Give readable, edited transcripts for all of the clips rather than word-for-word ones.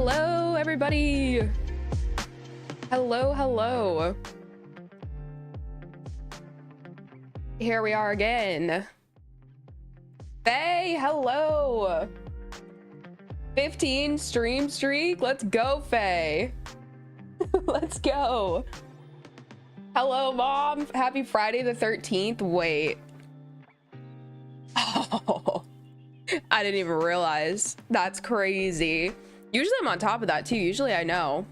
Hello, everybody. Hello, hello. Here we are again. Faye, hello. 15 stream streak. Let's go, Faye. Let's go. Hello, Mom. Happy Friday the 13th. Wait. Oh, I didn't even realize. That's crazy. Usually I'm on top of that too. Usually I know.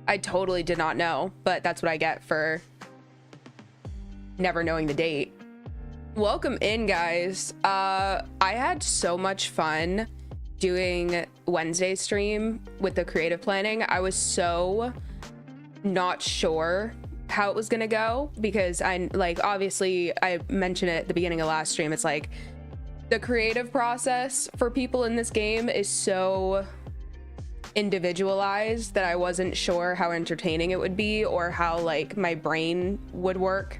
I totally did not know, but that's what I get for never knowing the date. Welcome in, guys. I had so much fun doing Wednesday stream with the creative planning. I was so not sure how it was gonna go because obviously I mentioned it at the beginning of last stream. It's like the creative process for people in this game is so individualized that I wasn't sure how entertaining it would be or how like my brain would work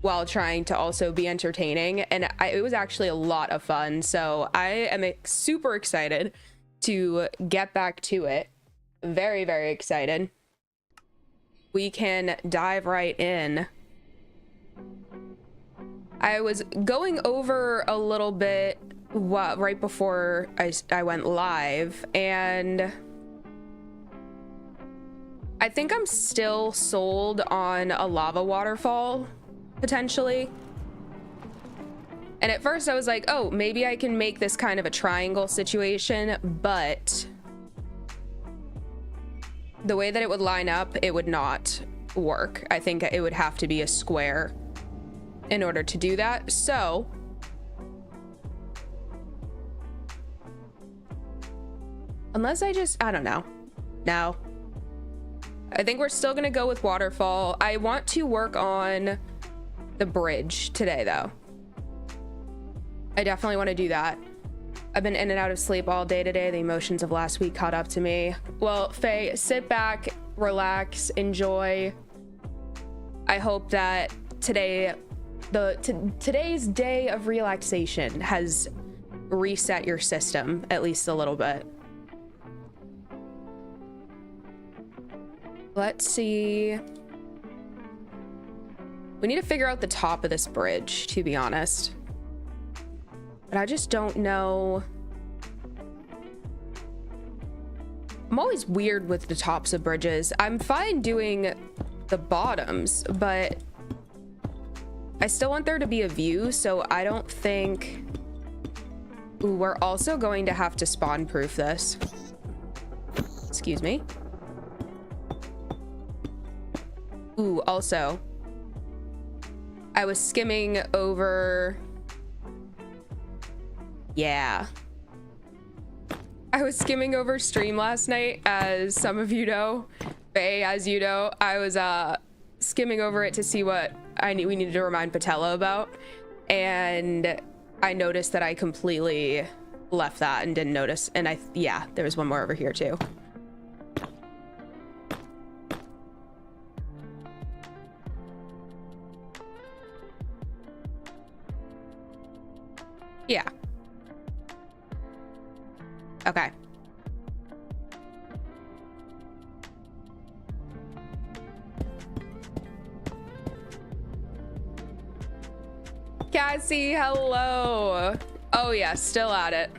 while trying to also be entertaining, and it was actually a lot of fun. So I am super excited to get back to it. Very, very excited. We can dive right in. I was going over a little bit right before I went live, and I think I'm still sold on a lava waterfall potentially. And at first I was like, oh, maybe I can make this kind of a triangle situation, but the way that it would line up, it would not work. I think it would have to be a square in order to do that. So unless I don't know. No, I think we're still gonna go with waterfall. I want to work on the bridge today though. I definitely want to do that. I've been in and out of sleep all day today. The emotions of last week caught up to me. Well, Faye, sit back, relax, enjoy. I hope that today's day of relaxation has reset your system at least a little bit. Let's see. We need to figure out the top of this bridge, to be honest. But I just don't know. I'm always weird with the tops of bridges. I'm fine doing the bottoms, but I still want there to be a view, so I don't think... Ooh, we're also going to have to spawn proof this. Excuse me. Ooh, also, I was skimming over... Yeah. I was skimming over stream last night, as some of you know. Faye, as you know, I was skimming over it to see what we needed to remind Patella about. And I noticed that I completely left that and didn't notice. And yeah, there was one more over here too. Yeah. Okay. Cassie, hello. Oh yeah, still at it.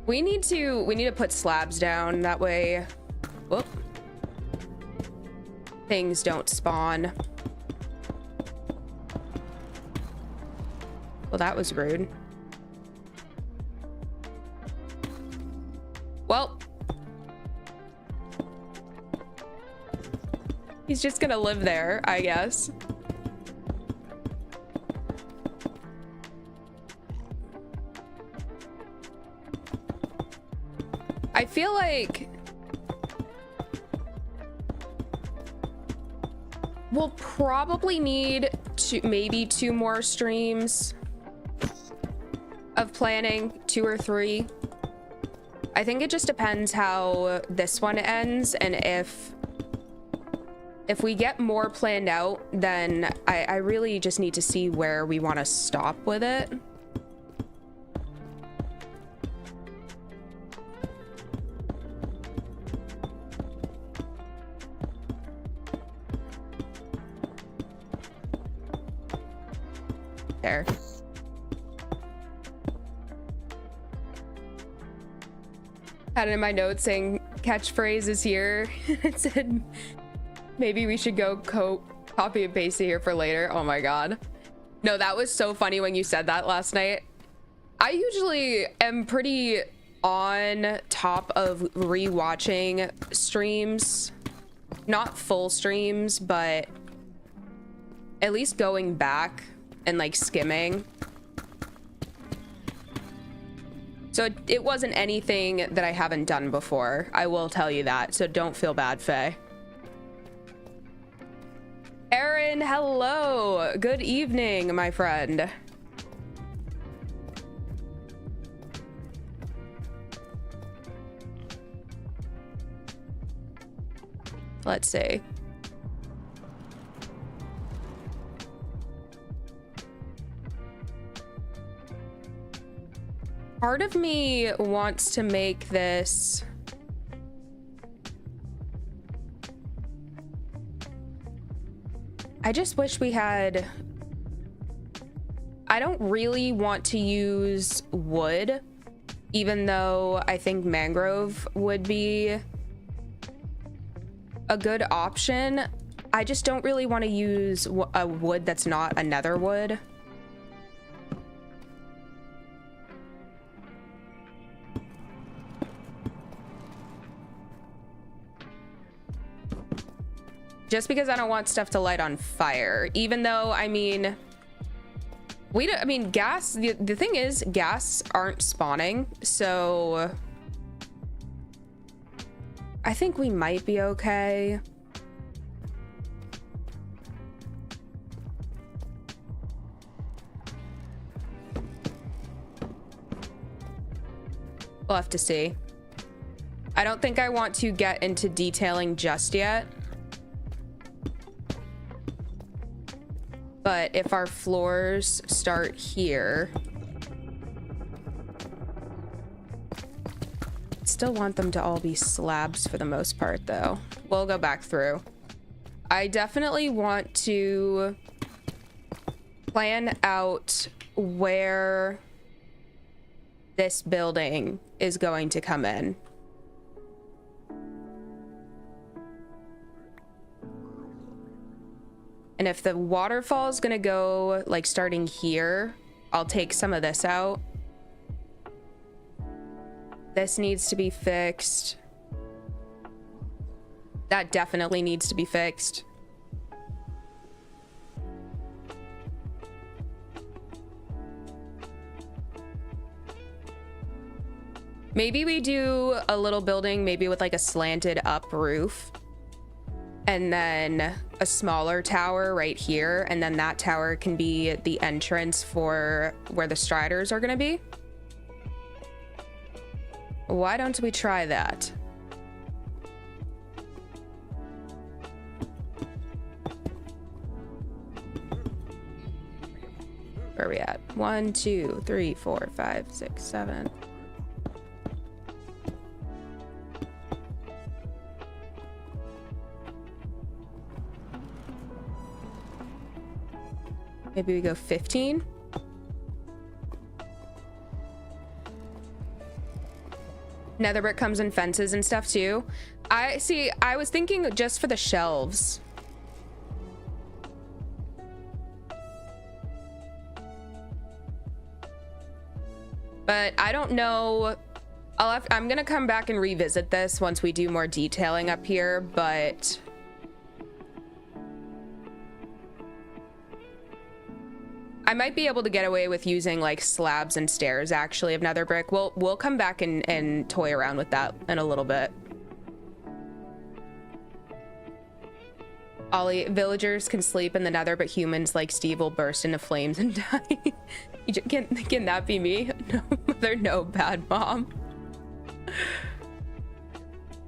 We need to put slabs down, that way, whoop, things don't spawn. Well, that was rude. Well, he's just gonna live there, I guess. I feel like we'll probably need maybe 2 more streams of planning, 2 or 3. I think it just depends how this one ends, and if we get more planned out, then I really just need to see where we want to stop with it. There. Had it in my notes saying catchphrase is here. It said maybe we should go copy and paste it here for later. Oh my god. No, that was so funny when you said that last night. I usually am pretty on top of rewatching streams. Not full streams, but at least going back and like skimming. So it wasn't anything that I haven't done before. I will tell you that. So don't feel bad, Faye. Aaron, hello. Good evening, my friend. Let's see. Part of me wants to make this I just wish we had I don't really want to use wood, even though I think mangrove would be a good option. I just don't really want to use a wood that's not a nether wood. Just because I don't want stuff to light on fire, even though, I mean, gas, the thing is, gas aren't spawning, so I think we might be okay. We'll have to see. I don't think I want to get into detailing just yet. But if our floors start here, still want them to all be slabs for the most part, though. We'll go back through. I definitely want to plan out where this building is going to come in. And if the waterfall is gonna go like starting here, I'll take some of this out. This needs to be fixed. That definitely needs to be fixed. Maybe we do a little building, maybe with like a slanted up roof. And then a smaller tower right here, and then that tower can be the entrance for where the striders are going to be. Why don't we try that? Where are we at? 1, 2, 3, 4, 5, 6, 7. Maybe we go 15. Nether brick comes in fences and stuff too. I was thinking just for the shelves. But I don't know. I'm gonna come back and revisit this once we do more detailing up here, but I might be able to get away with using like slabs and stairs actually of nether brick. We'll come back and toy around with that in a little bit. Ollie, villagers can sleep in the nether, but humans like Steve will burst into flames and die. Can that be me? No, mother, no, bad mom.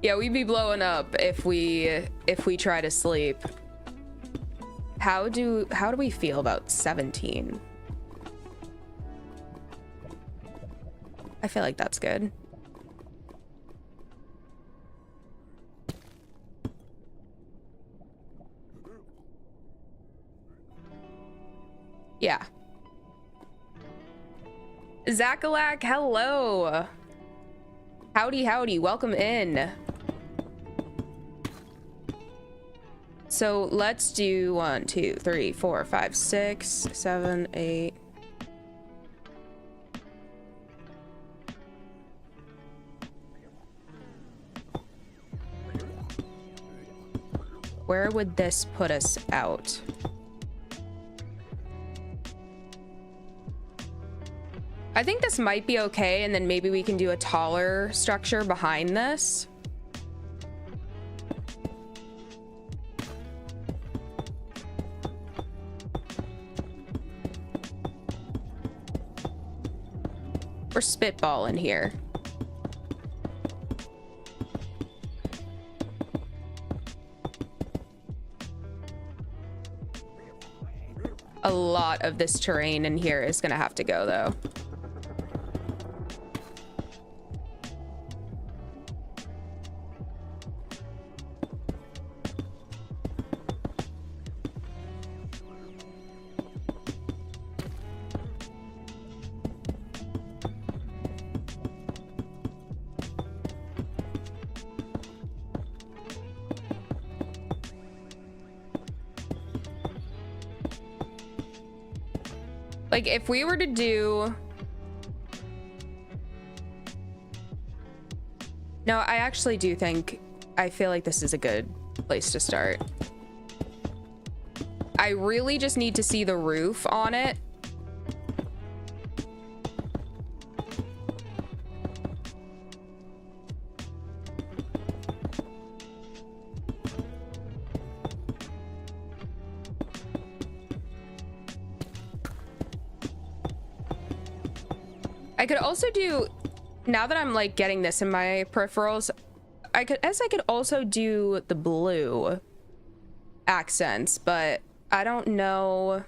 Yeah, we'd be blowing up if we try to sleep. How do we feel about 17? I feel like that's good. Yeah. Zachalak, hello. Howdy, howdy, welcome in. So let's do 1, 2, 3, 4, 5, 6, 7, 8. Where would this put us out? I think this might be okay, and then maybe we can do a taller structure behind this. We're spitballing here. A lot of this terrain in here is gonna have to go, though. Like, if we were to do... No, I actually do think... I feel like this is a good place to start. I really just need to see the roof on it. I could also do, now that I'm like getting this in my peripherals, I could also do the blue accents, but I don't know.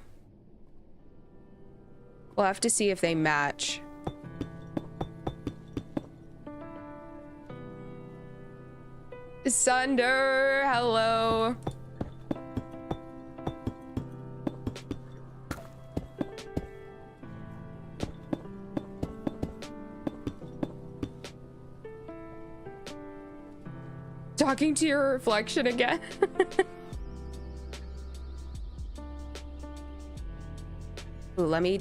We'll have to see if they match. Sunder, hello. Talking to your reflection again. Ooh, let me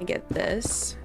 get this.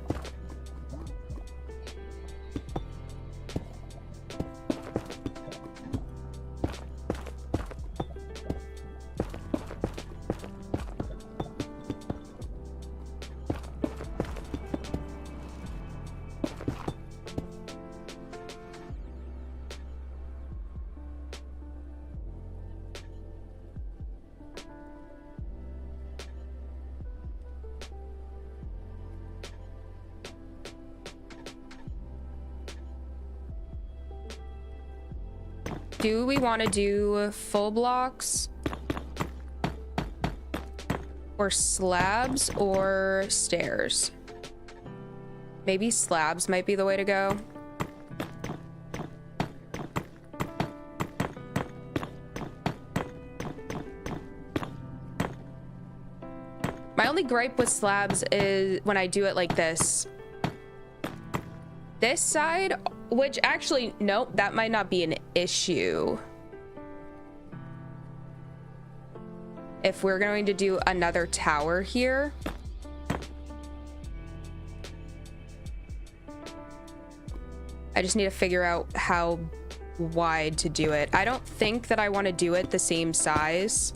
Do we want to do full blocks or slabs or stairs? Maybe slabs might be the way to go. My only gripe with slabs is when I do it like this. This side, which actually, nope, that might not be an issue. If we're going to do another tower here. I just need to figure out how wide to do it. I don't think that I want to do it the same size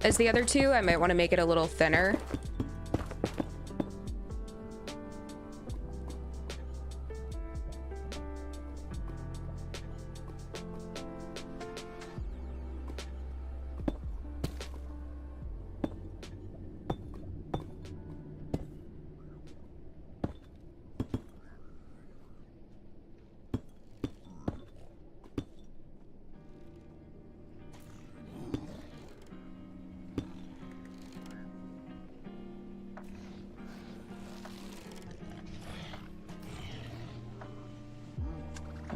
as the other two. I might want to make it a little thinner.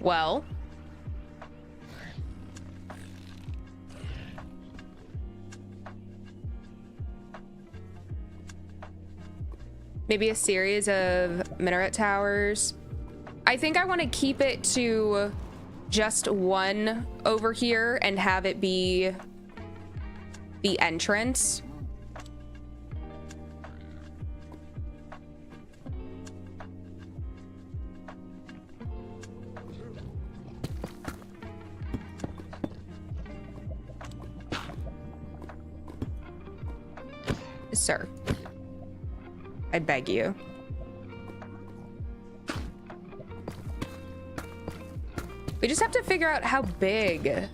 Well, Maybe a series of minaret towers. I think I want to keep it to just one over here and have it be the entrance. Sir, I beg you. We just have to figure out how big.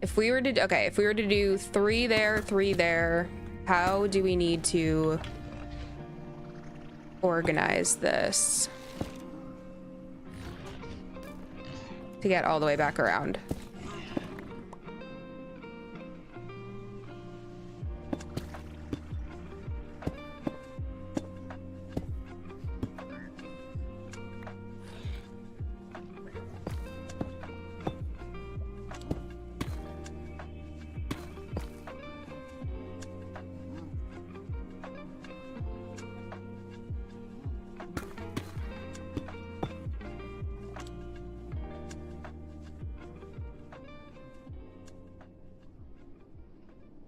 If we were to, okay, if we were to do 3 there, 3 there, how do we need to organize this to get all the way back around?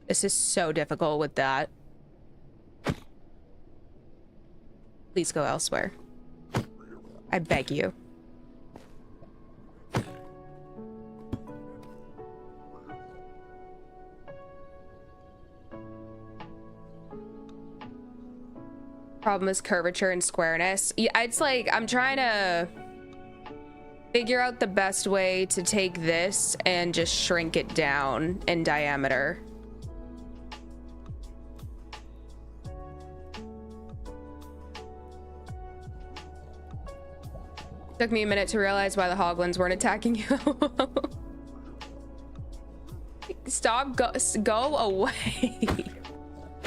This is so difficult with that. Please go elsewhere. I beg you. Problem is curvature and squareness. Yeah, it's like I'm trying to figure out the best way to take this and just shrink it down in diameter. Took me a minute to realize why the hoglins weren't attacking you. Stop, go away.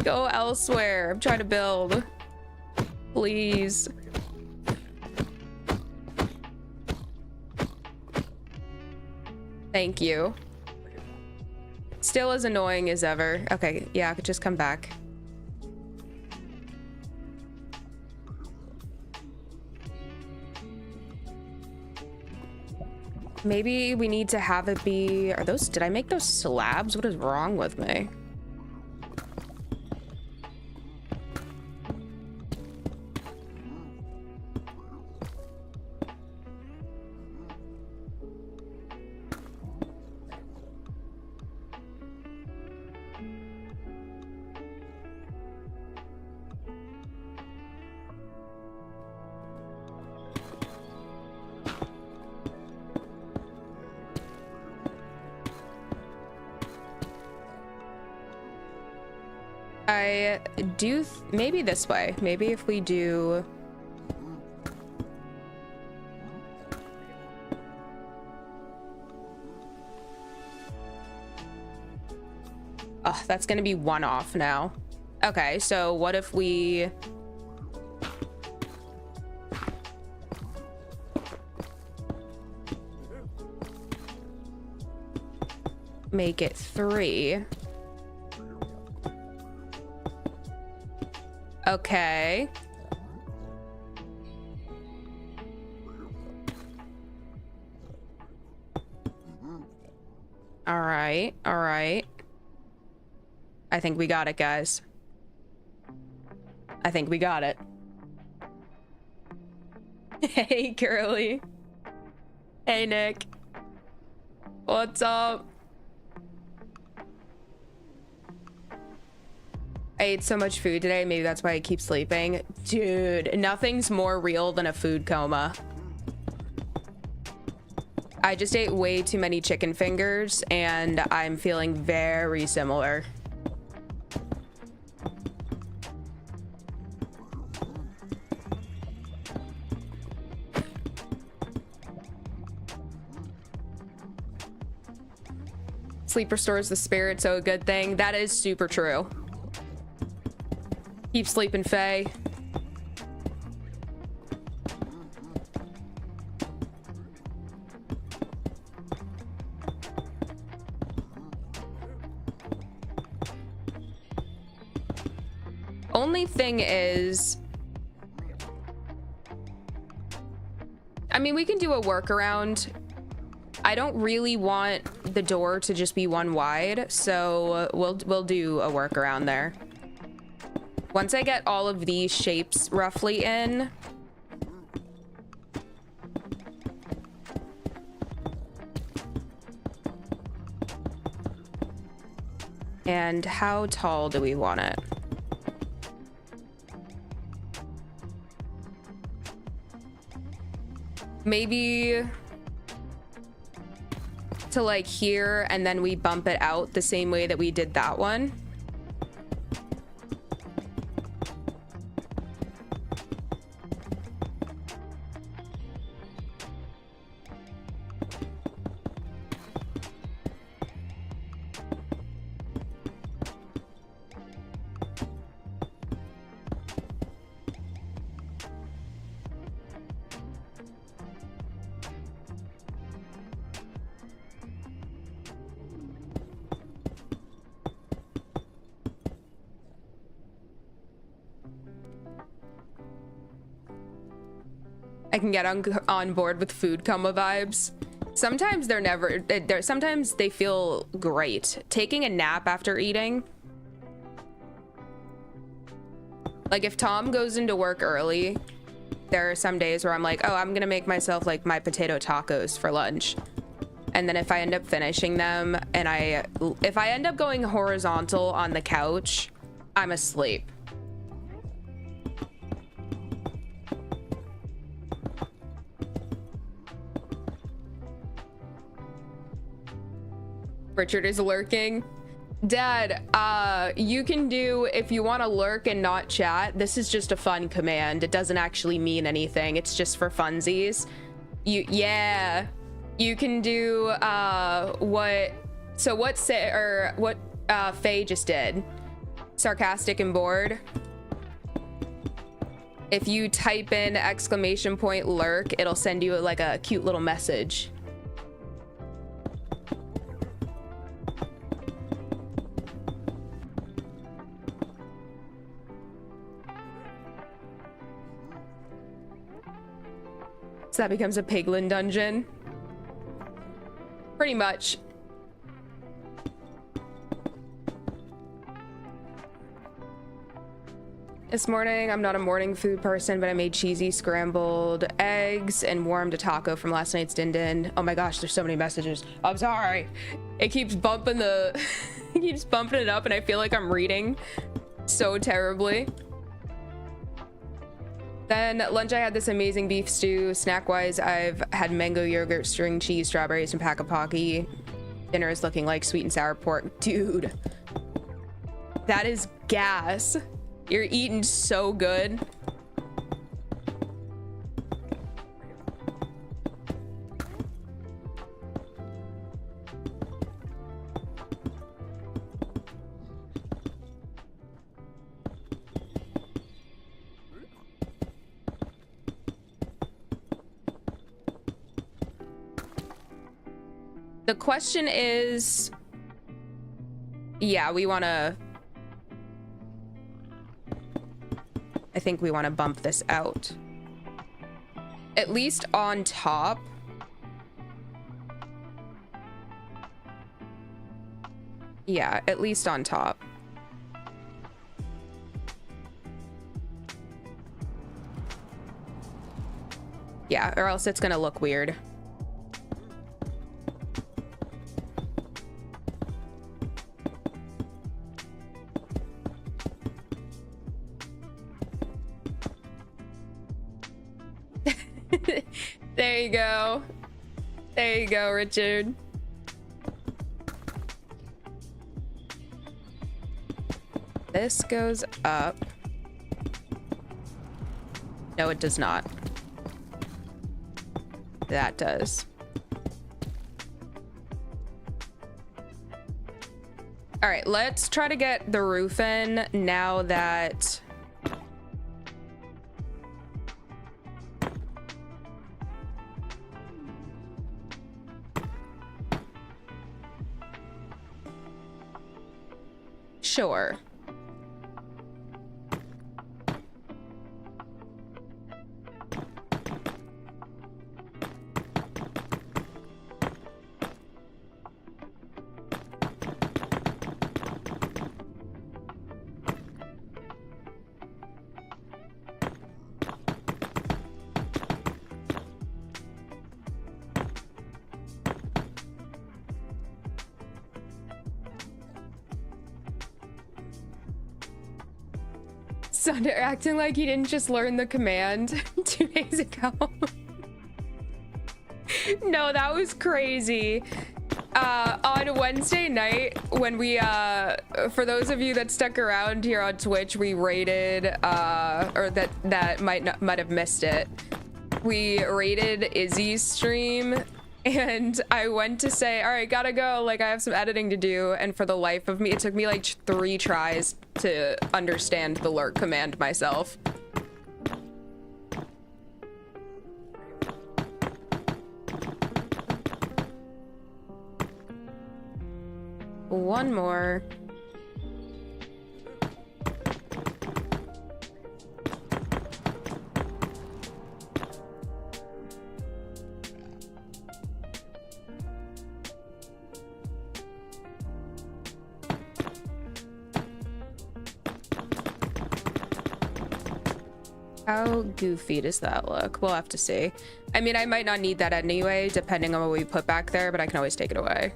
Go elsewhere. I'm trying to build. Please. Thank you. Still as annoying as ever. Okay, yeah, I could just come back. Maybe we need to have it be, are those, did I make those slabs? What is wrong with me? I do maybe this way. Maybe if we do oh, that's gonna be 1 off now. Okay, so what if we make it 3? Okay. All right. All right. I think we got it, guys. I think we got it. Hey, Curly. Hey, Nick. What's up? I ate so much food today, maybe that's why I keep sleeping. Dude, nothing's more real than a food coma. I just ate way too many chicken fingers and I'm feeling very similar. Sleep restores the spirit, so a good thing. That is super true. Keep sleeping, Faye. Only thing is, I mean, we can do a workaround. I don't really want the door to just be one wide, so we'll do a workaround there. Once I get all of these shapes roughly in. And how tall do we want it? Maybe to like here, and then we bump it out the same way that we did that one. I can get on board with food coma vibes. Sometimes sometimes they feel great. Taking a nap after eating. Like if Tom goes into work early, there are some days where I'm like, oh, I'm gonna make myself like my potato tacos for lunch. And then if I end up finishing them and if I end up going horizontal on the couch, I'm asleep. Richard is lurking. Dad, you can do, if you want to lurk and not chat, this is just a fun command. It doesn't actually mean anything. It's just for funsies. Yeah. You can do what Faye just did. Sarcastic and bored. If you type in ! lurk, it'll send you like a cute little message. So that becomes a piglin dungeon. Pretty much. This morning, I'm not a morning food person, but I made cheesy scrambled eggs and warmed a taco from last night's din din. Oh my gosh, there's so many messages. I'm sorry. It keeps bumping it keeps bumping it up and I feel like I'm reading so terribly. Then lunch, I had this amazing beef stew. Snack-wise, I've had mango yogurt, string cheese, strawberries, and pack of Pocky. Dinner is looking like sweet and sour pork. Dude, that is gas. You're eating so good. The question is, yeah, I think we want to bump this out. At least on top. Yeah, at least on top. Yeah, or else it's gonna look weird. There you go. There you go, Richard. This goes up. No, it does not. That does. All right, let's try to get the roof in now that... Sure. Sunder acting like he didn't just learn the command 2 days ago. No, that was crazy. On Wednesday night, when we, for those of you that stuck around here on Twitch, we raided, or that might have missed it. We raided Izzy's stream, and I went to say, all right, gotta go. Like, I have some editing to do. And for the life of me, it took me like 3 tries to understand the lurk command myself. One more. How goofy does that look? We'll have to see. I mean, I might not need that anyway, depending on what we put back there, but I can always take it away.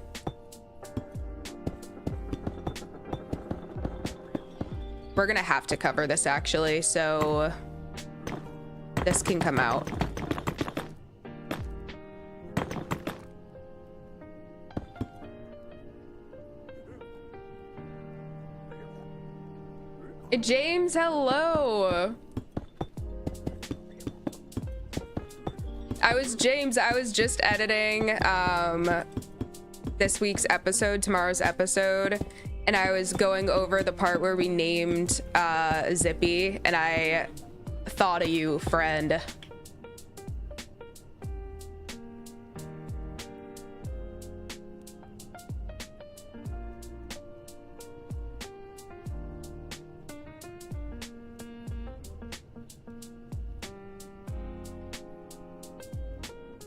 We're gonna have to cover this actually, so this can come out. James, hello. I was just editing this week's episode, tomorrow's episode, and I was going over the part where we named Zippy, and I thought of you, friend.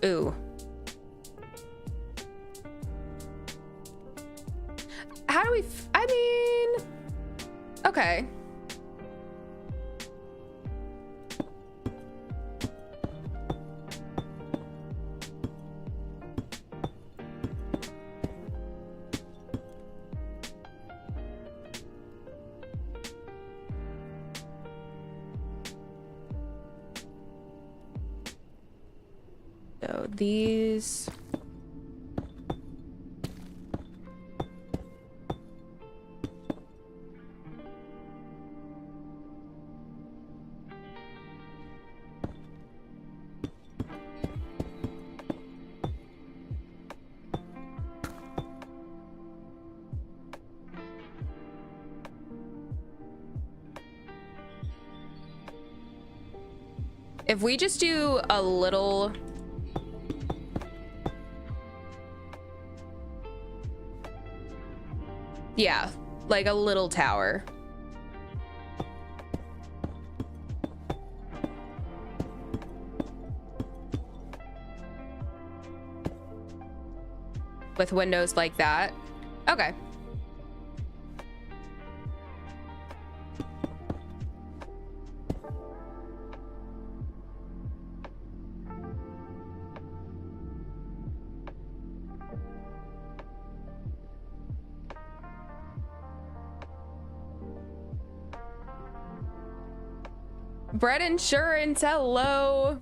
Ooh. How do we I mean, okay. So these. If we just do a little. Yeah, like a little tower. With windows like that. Okay. Bread Insurance, hello.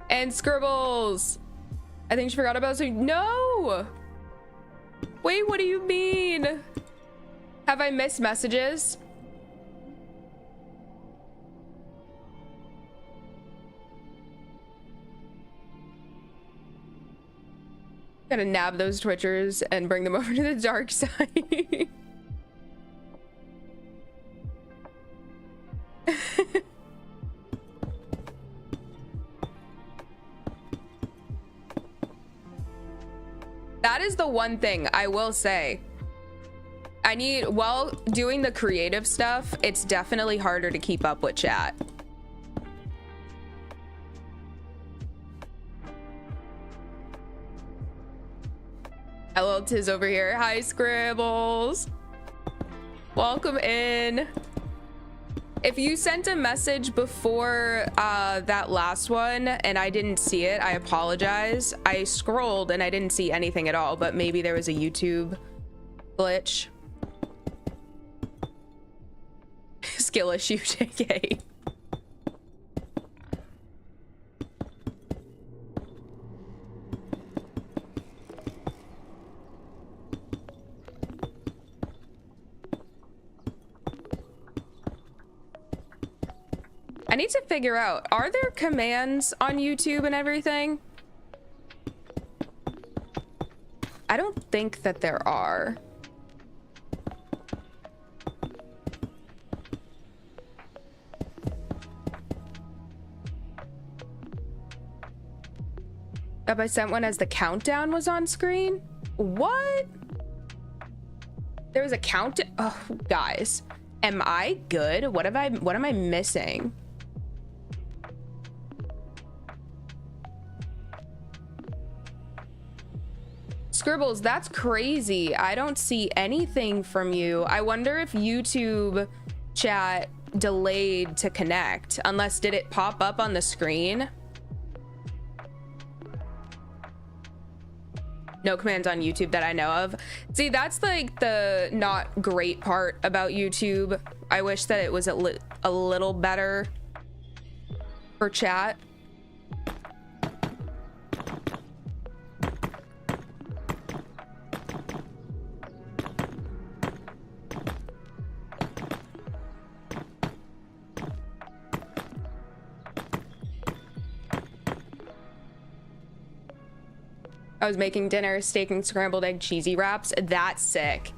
And Scribbles. I think she forgot about us. No! Wait, what do you mean? Have I missed messages? Gotta nab those Twitchers and bring them over to the dark side. That is the one thing I will say. While doing the creative stuff, it's definitely harder to keep up with chat. Hello, Tiz over here. Hi, Scribbles. Welcome in. If you sent a message before that last one and I didn't see it, I apologize. I scrolled and I didn't see anything at all, but maybe there was a YouTube glitch. Skill issue, JK. I need to figure out, are there commands on YouTube and everything? I don't think that there are. If I sent one as the countdown was on screen? What? There was a countdown? Oh, guys, am I good? What am I missing? Scribbles, that's crazy. I don't see anything from you. I wonder if YouTube chat delayed to connect. Unless, did it pop up on the screen? No commands on YouTube that I know of. See, that's like the not great part about YouTube. I wish that it was a little better for chat. I was making dinner, steak and scrambled egg cheesy wraps. That's sick.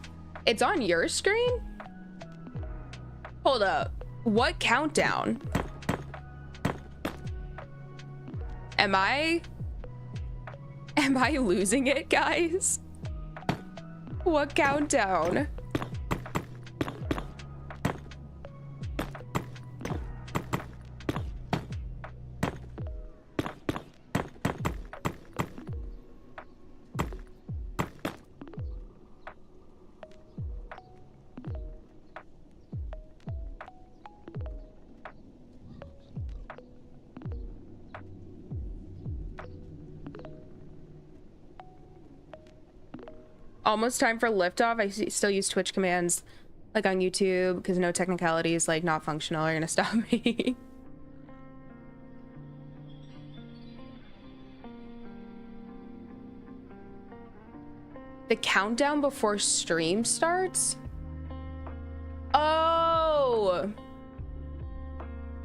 It's on your screen? Hold up. What countdown? Am I losing it, guys? What countdown? Almost time for liftoff. I still use Twitch commands like on YouTube because no technicalities like not functional are gonna stop me. The countdown before stream starts? Oh,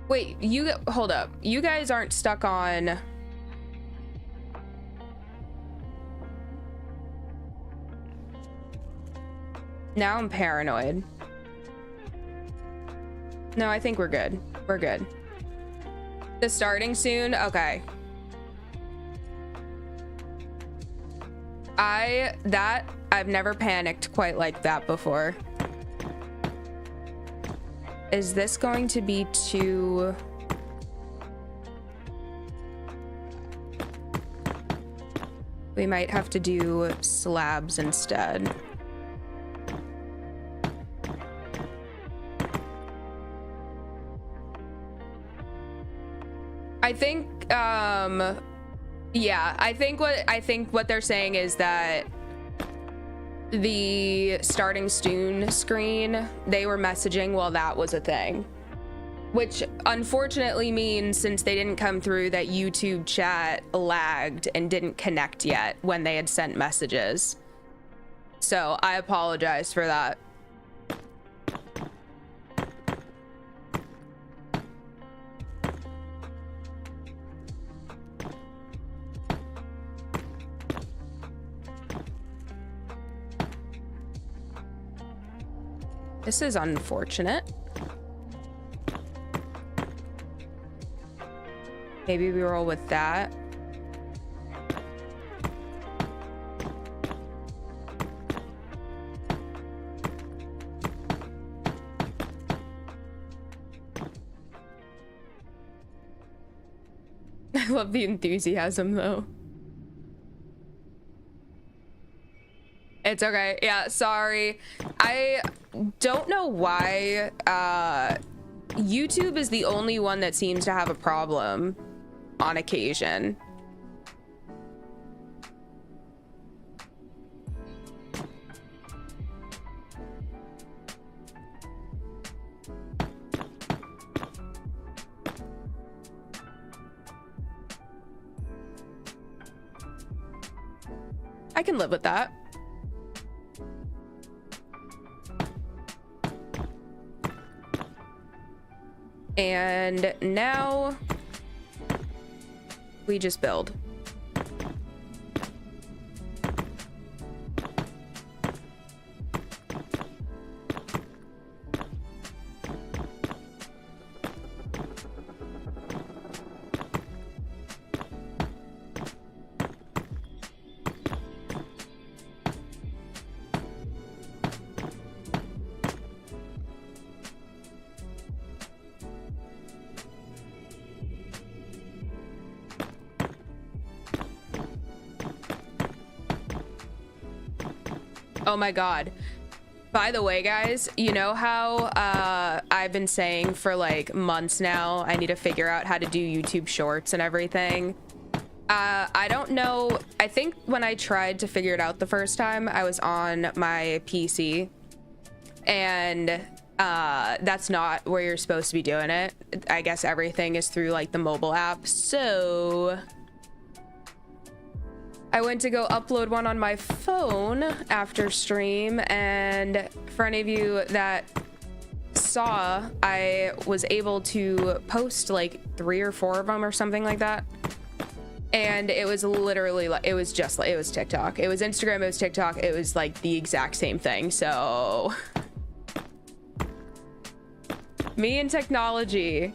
wait, hold up. You guys aren't stuck on. Now I'm paranoid. No, I think we're good. We're good. The starting soon? Okay. I've never panicked quite like that before. Is this going to be too... We might have to do slabs instead. I think, yeah, I think what they're saying is that the starting soon screen, they were messaging while that was a thing, which unfortunately means since they didn't come through that YouTube chat lagged and didn't connect yet when they had sent messages. So I apologize for that. This is unfortunate. Maybe we roll with that. I love the enthusiasm though. It's okay. Yeah, sorry. I don't know why YouTube is the only one that seems to have a problem on occasion. I can live with that. And now we just build. Oh my God. By the way, guys, you know how I've been saying for like months now, I need to figure out how to do YouTube shorts and everything. I don't know. I think when I tried to figure it out the first time, I was on my PC, and that's not where you're supposed to be doing it. I guess everything is through like the mobile app. So I went to go upload one on my phone after stream, and for any of you that saw, I was able to post like 3 or 4 of them or something like that. And it was literally like, it was TikTok. It was Instagram, it was TikTok, it was like the exact same thing. So me and technology.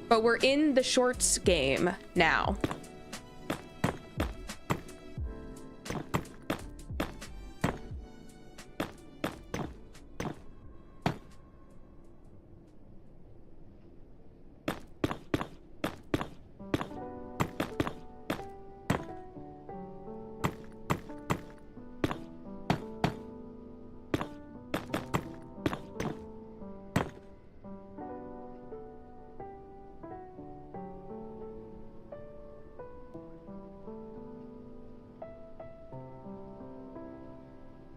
But we're in the shorts game now.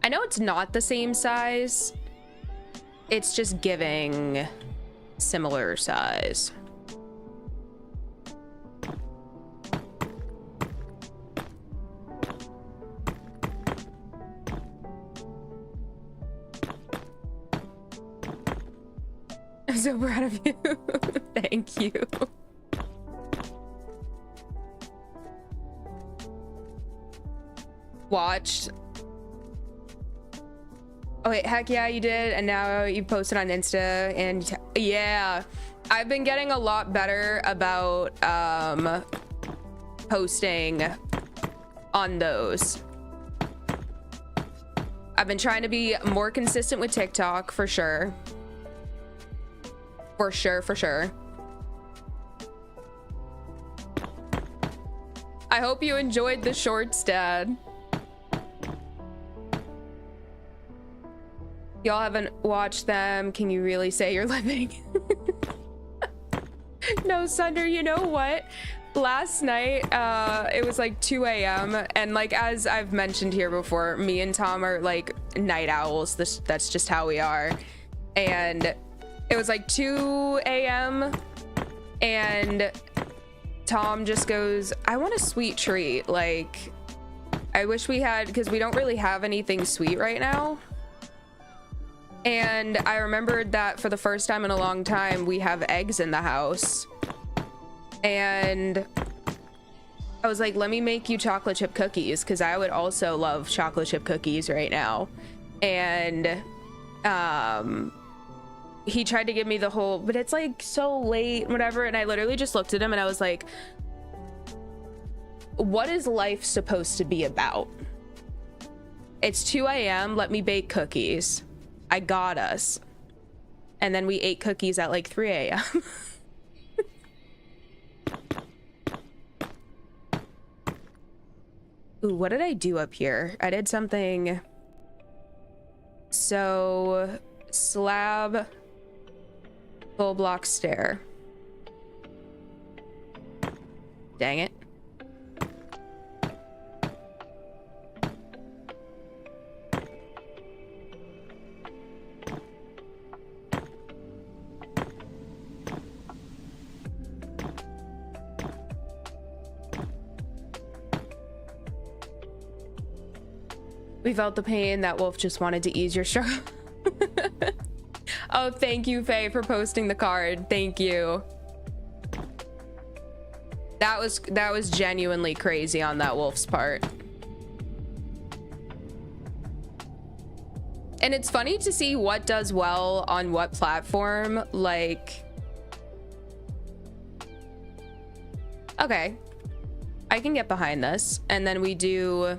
I know it's not the same size. It's just giving similar size. I'm so proud of you. Thank you. Watched. Oh wait, heck yeah, you did, and now you posted on Insta, and yeah, I've been getting a lot better about posting on those. I've been trying to be more consistent with TikTok for sure. For sure. I hope you enjoyed the shorts, Dad. Y'all haven't watched them. Can you really say you're living? No, Sunder, you know what? Last night, it was like 2 a.m. and like, as I've mentioned here before, me and Tom are like night owls. That's just how we are. And it was like 2 a.m. and Tom just goes, I want a sweet treat. Like, I wish we had, because we don't really have anything sweet right now. And I remembered that for the first time in a long time, we have eggs in the house. And I was like, let me make you chocolate chip cookies, because I would also love chocolate chip cookies right now. and he tried to give me the whole, but it's like so late, whatever. And I literally just looked at him and I was like, what is life supposed to be about? It's 2 a.m. Let me bake cookies. I got us. And then we ate cookies at like 3 a.m. Ooh, what did I do up here? I did something. So, slab, full block stair. Dang it. We felt the pain. That wolf just wanted to ease your struggle. Oh, thank you, Faye, for posting the card. Thank you. That was genuinely crazy on that wolf's part. And it's funny to see what does well on what platform. Like, okay, I can get behind this. And then we do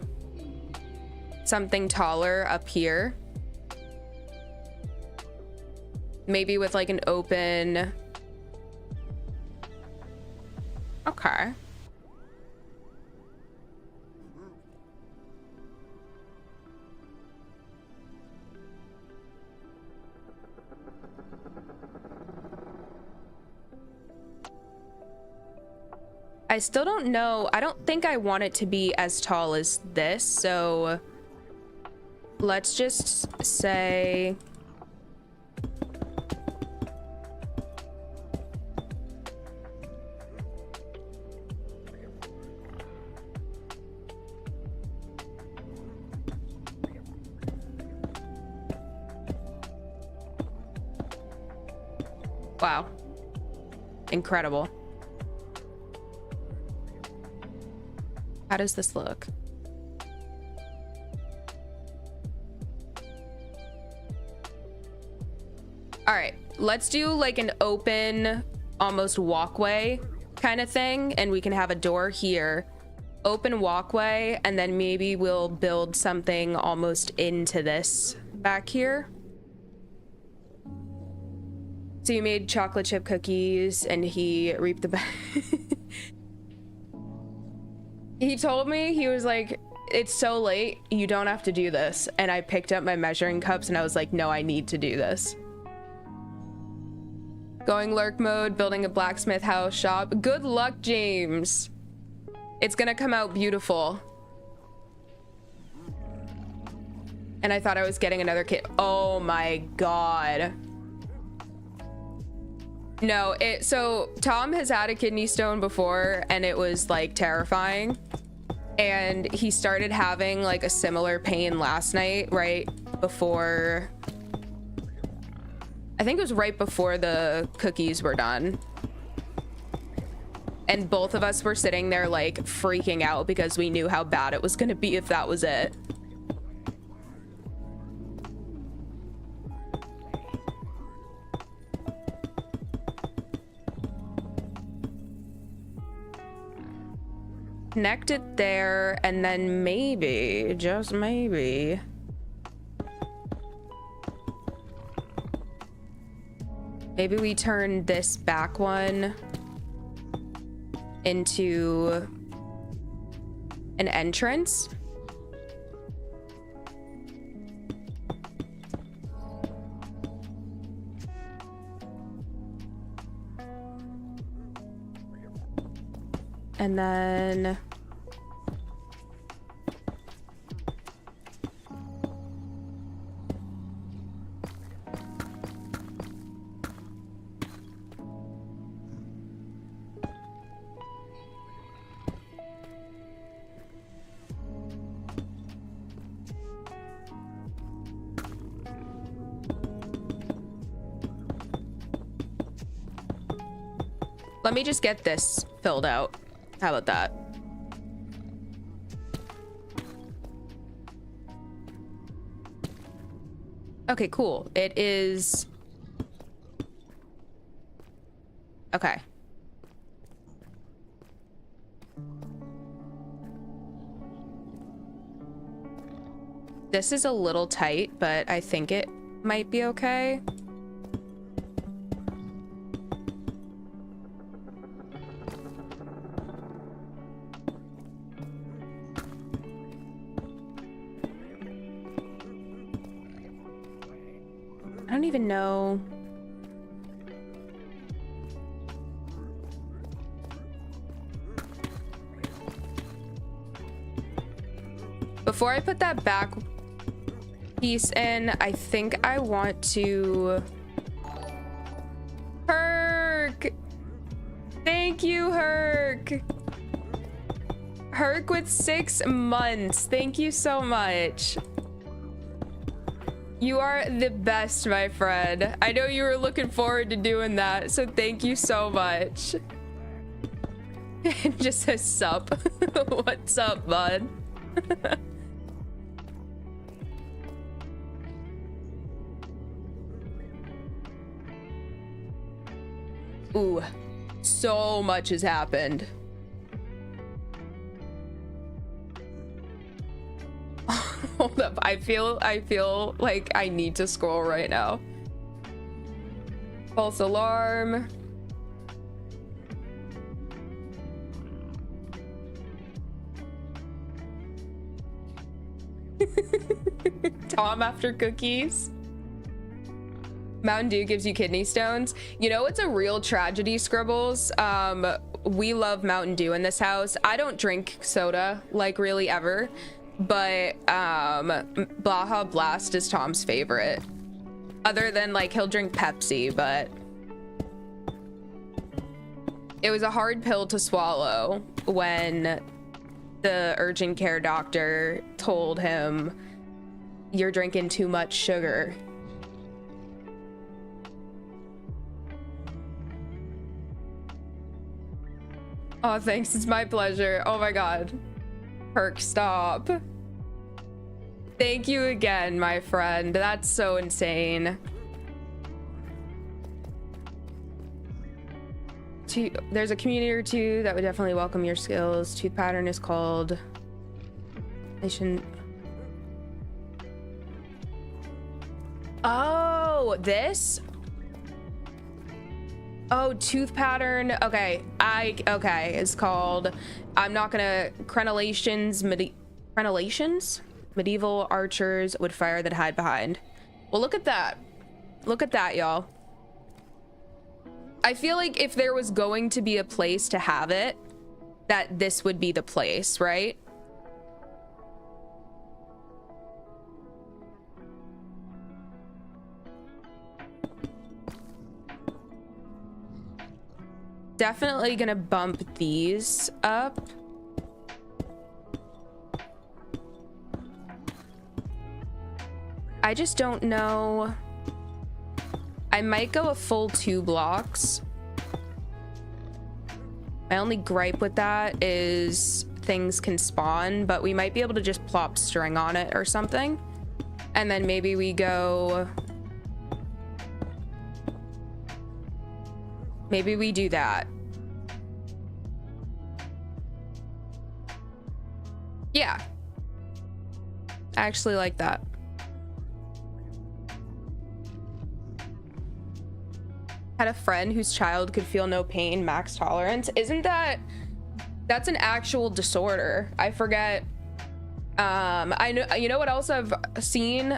something taller up here, maybe with like an open. Okay. I still don't know. I don't think I want it to be as tall as this, so let's just say wow. Incredible. How does this look? All right, let's do like an open, almost walkway kind of thing, and we can have a door here, open walkway, and then maybe we'll build something almost into this back here. So you made chocolate chip cookies and he reaped the he told me, he was like, it's so late, you don't have to do this. And I picked up my measuring cups and I was like, no, I need to do this. Going lurk mode, building a blacksmith house shop. Good luck, James. It's gonna come out beautiful. And I thought I was getting another kid. Oh my God. No, so Tom has had a kidney stone before and it was like terrifying. And he started having like a similar pain last night, right before, I think it was right before the cookies were done. And both of us were sitting there like freaking out because we knew how bad it was gonna be if that was it. Connect it there, and then maybe, just maybe, maybe we turn this back one into an entrance. And then let me just get this filled out. How about that? Okay, cool. It is... Okay. This is a little tight, but I think it might be okay. I don't even know. Before I put that back piece in, I think I want to... Herc! Thank you, Herc! Herc with 6 months. Thank you so much. You are the best, my friend. I know you were looking forward to doing that, so thank you so much. It just says sup. What's up, bud? Ooh, so much has happened. Hold up, I feel like I need to scroll right now. False alarm. Tom after cookies. Mountain Dew gives you kidney stones. You know, it's a real tragedy, Scribbles. We love Mountain Dew in this house. I don't drink soda, like, really ever. But Baja Blast is Tom's favorite. Other than, like, he'll drink Pepsi, but... It was a hard pill to swallow when the urgent care doctor told him, "You're drinking too much sugar." Oh, thanks. It's my pleasure. Oh my god. Perk, stop. Thank you again, my friend. That's so insane. There's a community or two that would definitely welcome your skills. Tooth pattern is called... Oh, this? Oh, tooth pattern. Okay, okay, it's called... I'm not gonna... Crenellations, crenellations? Medieval archers would fire that hide behind. Well, look at that. Look at that, y'all. I feel like if there was going to be a place to have it, that this would be the place, right? Definitely gonna bump these up. I just don't know. I might go a full 2 blocks. My only gripe with that is things can spawn, but we might be able to just plop string on it or something. And then maybe we go... Maybe we do that. Yeah. I actually like that. Had a friend whose child could feel no pain, max tolerance. Isn't that... That's an actual disorder. I forget. I know, you know what else I've seen?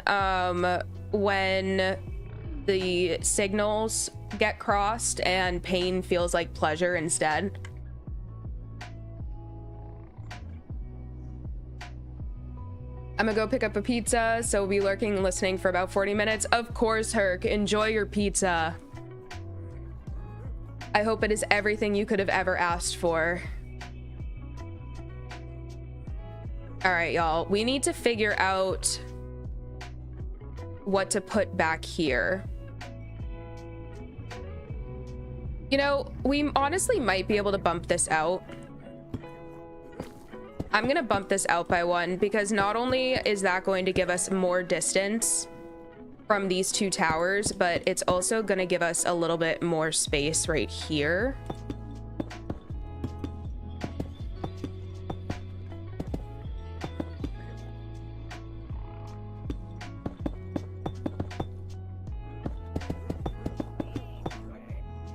When the signals get crossed and pain feels like pleasure instead. I'm gonna go pick up a pizza, so we'll be lurking and listening for about 40 minutes. Of course, Herc, enjoy your pizza. I hope it is everything you could have ever asked for. All right, y'all, we need to figure out what to put back here. You know, we honestly might be able to bump this out. I'm gonna bump this out by 1 because not only is that going to give us more distance, from these two towers, but it's also going to give us a little bit more space right here.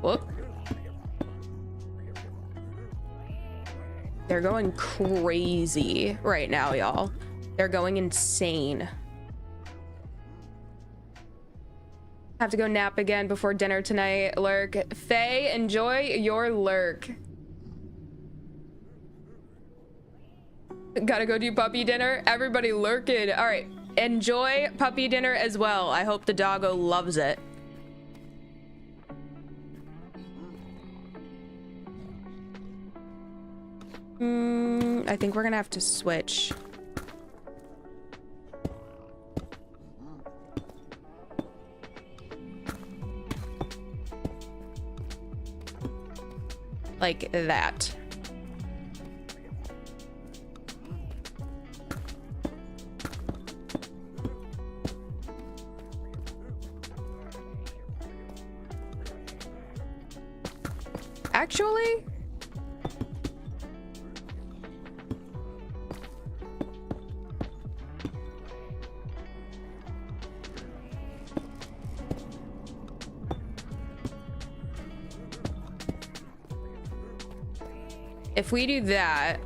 Whoop. They're going crazy right now, y'all. They're going insane. Have to go nap again before dinner tonight. Lurk. Faye, enjoy your lurk. Gotta go do puppy dinner. Everybody lurking. All right. Enjoy puppy dinner as well. I hope the doggo loves it. I think we're gonna have to switch. Like that. Actually, if we do that,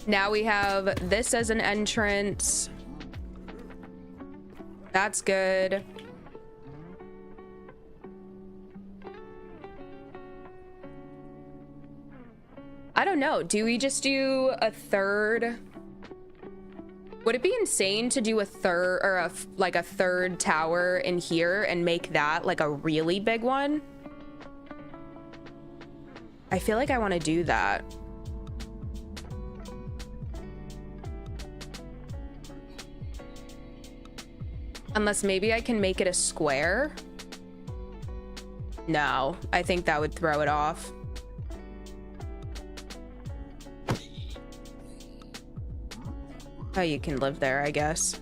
now we have this as an entrance. That's good. I don't know. Do we just do a third? Would it be insane to do a third or a third tower in here and make that like a really big one? I feel like I want to do that. Unless maybe I can make it a square. No, I think that would throw it off. Oh, you can live there, I guess.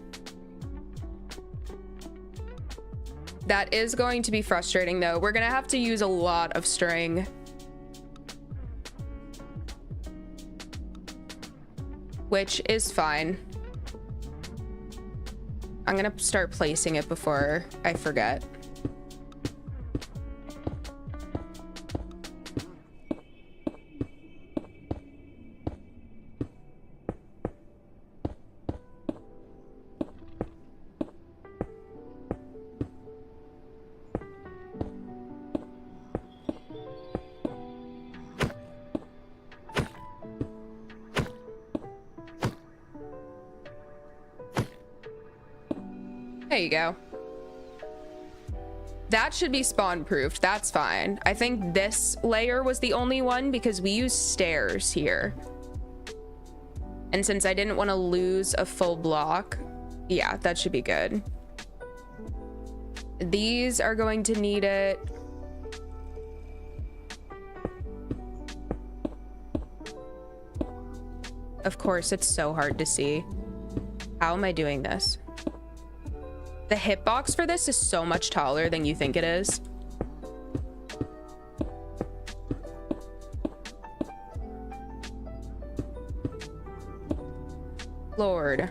That is going to be frustrating, though. We're gonna have to use a lot of string. Which is fine. I'm gonna start placing it before I forget. There you go. That should be spawn proofed. That's fine. I think this layer was the only one because we use stairs here. And since I didn't want to lose a full block, yeah, that should be good. These are going to need it. Of course, it's so hard to see. How am I doing this? The hitbox for this is so much taller than you think it is. Lord.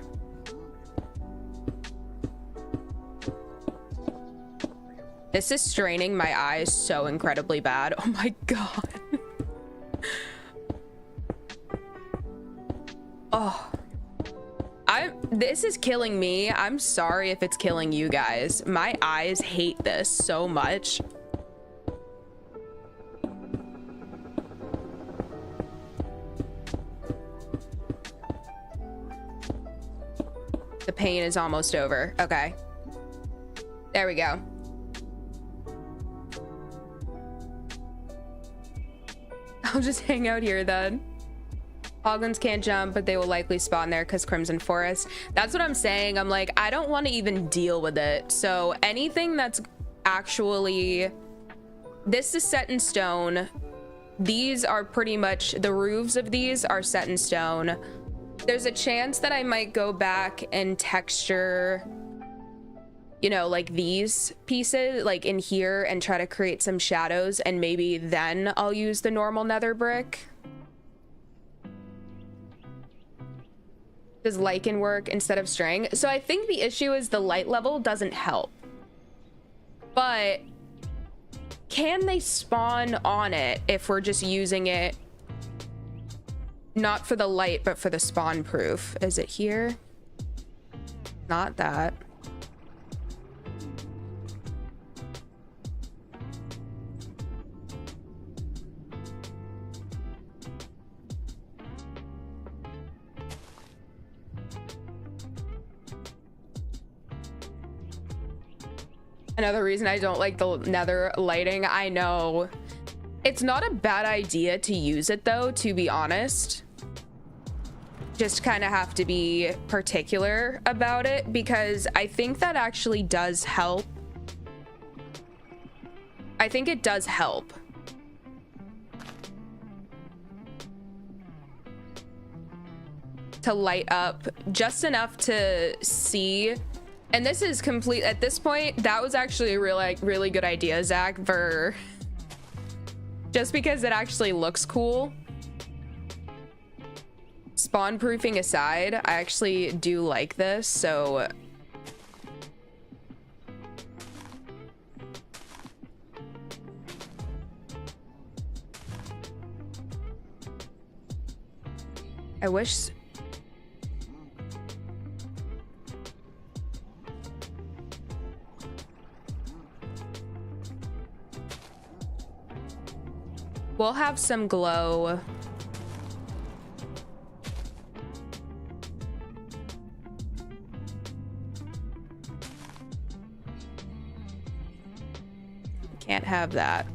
This is straining my eyes so incredibly bad. Oh my God. Oh. This is killing me. I'm sorry if it's killing you guys. My eyes hate this so much. The pain is almost over. Okay. There we go. I'll just hang out here then. Hoglins can't jump, but they will likely spawn there because Crimson Forest. That's what I'm saying. I'm like, I don't want to even deal with it. So anything that's actually... This is set in stone. These are pretty much... The roofs of these are set in stone. There's a chance that I might go back and texture, you know, like these pieces, like in here, and try to create some shadows, and maybe then I'll use the normal nether brick. Does lichen work instead of string? So I think the issue is the light level doesn't help. But can they spawn on it if we're just using it not for the light, but for the spawn proof? Is it here? Not that. Another reason I don't like the nether lighting, I know. It's not a bad idea to use it though, to be honest. Just kind of have to be particular about it, because I think that actually does help. I think it does help. To light up just enough to see. And this is complete at this point. That was actually a really good idea, Zach, for just because it actually looks cool. Spawn proofing aside, I actually do like this, so I wish. We'll have some glow. Can't have that.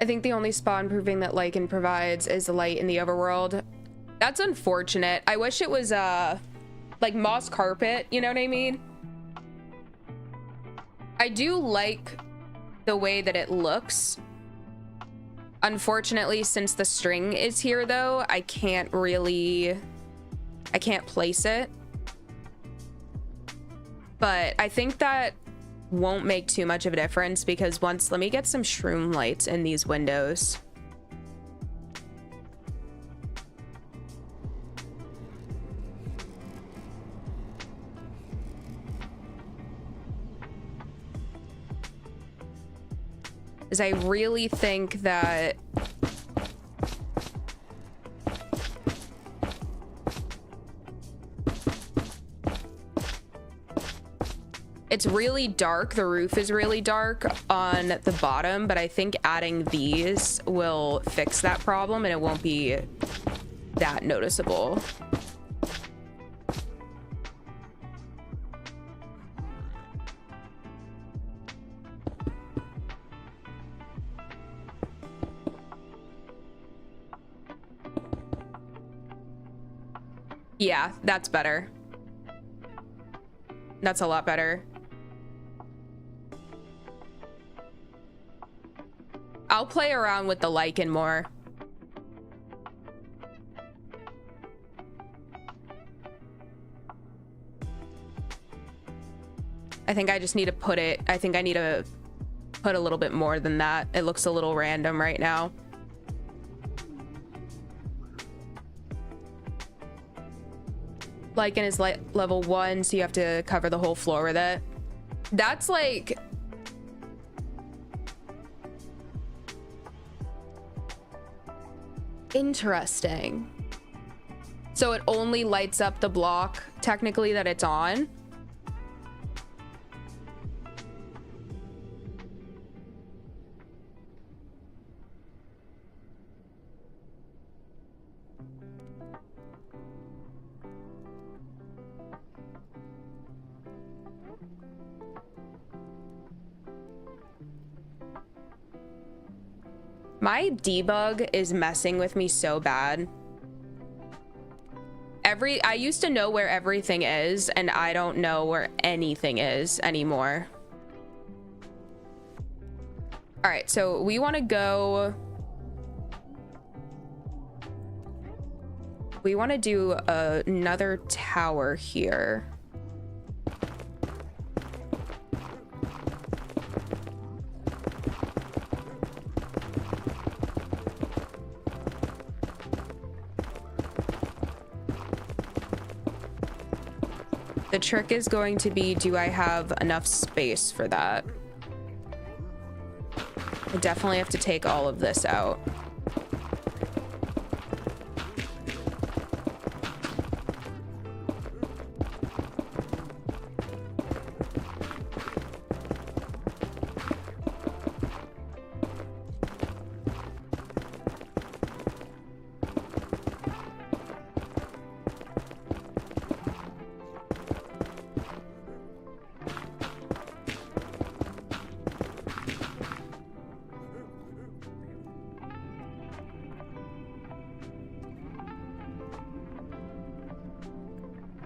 I think the only spawn proofing that lichen provides is the light in the overworld. That's unfortunate. I wish it was like moss carpet, you know what I mean? I do like the way that it looks. Unfortunately, since the string is here though, I can't place it. But I think that won't make too much of a difference, because let me get some shroom lights in these windows. As I really think that it's really dark. The roof is really dark on the bottom, but I think adding these will fix that problem and it won't be that noticeable. Yeah, that's better. That's a lot better. I'll play around with the lichen more. I think I just need to put it, I think I need to put a little bit more than that. It looks a little random right now. Lichen is level 1, so you have to cover the whole floor with it. That's like... interesting. So it only lights up the block, technically, that it's on. My debug is messing with me so bad. I used to know where everything is, and I don't know where anything is anymore. All right, so we want to go. We want to do another tower here. The trick is going to be, do I have enough space for that? I definitely have to take all of this out.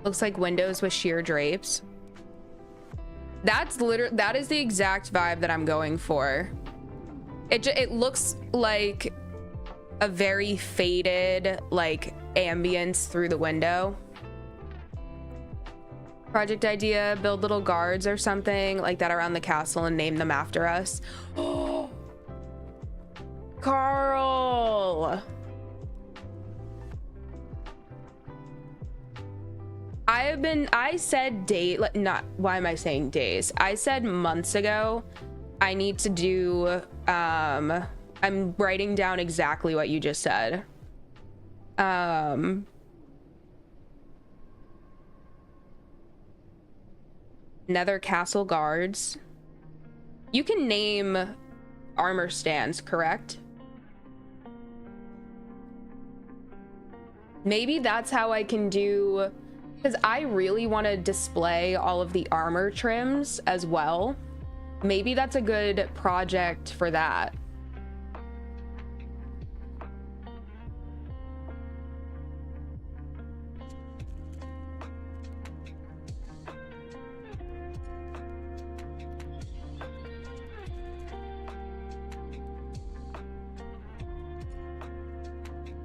Looks like windows with sheer drapes. That is the exact vibe that I'm going for. It looks like a very faded like ambience through the window. Project idea, build little guards or something like that around the castle and name them after us. Oh, Carl. I said why am I saying days? I said months ago, I need to do, I'm writing down exactly what you just said. Nether castle guards. You can name armor stands, correct? Maybe that's how I can do, because I really want to display all of the armor trims as well. Maybe that's a good project for that.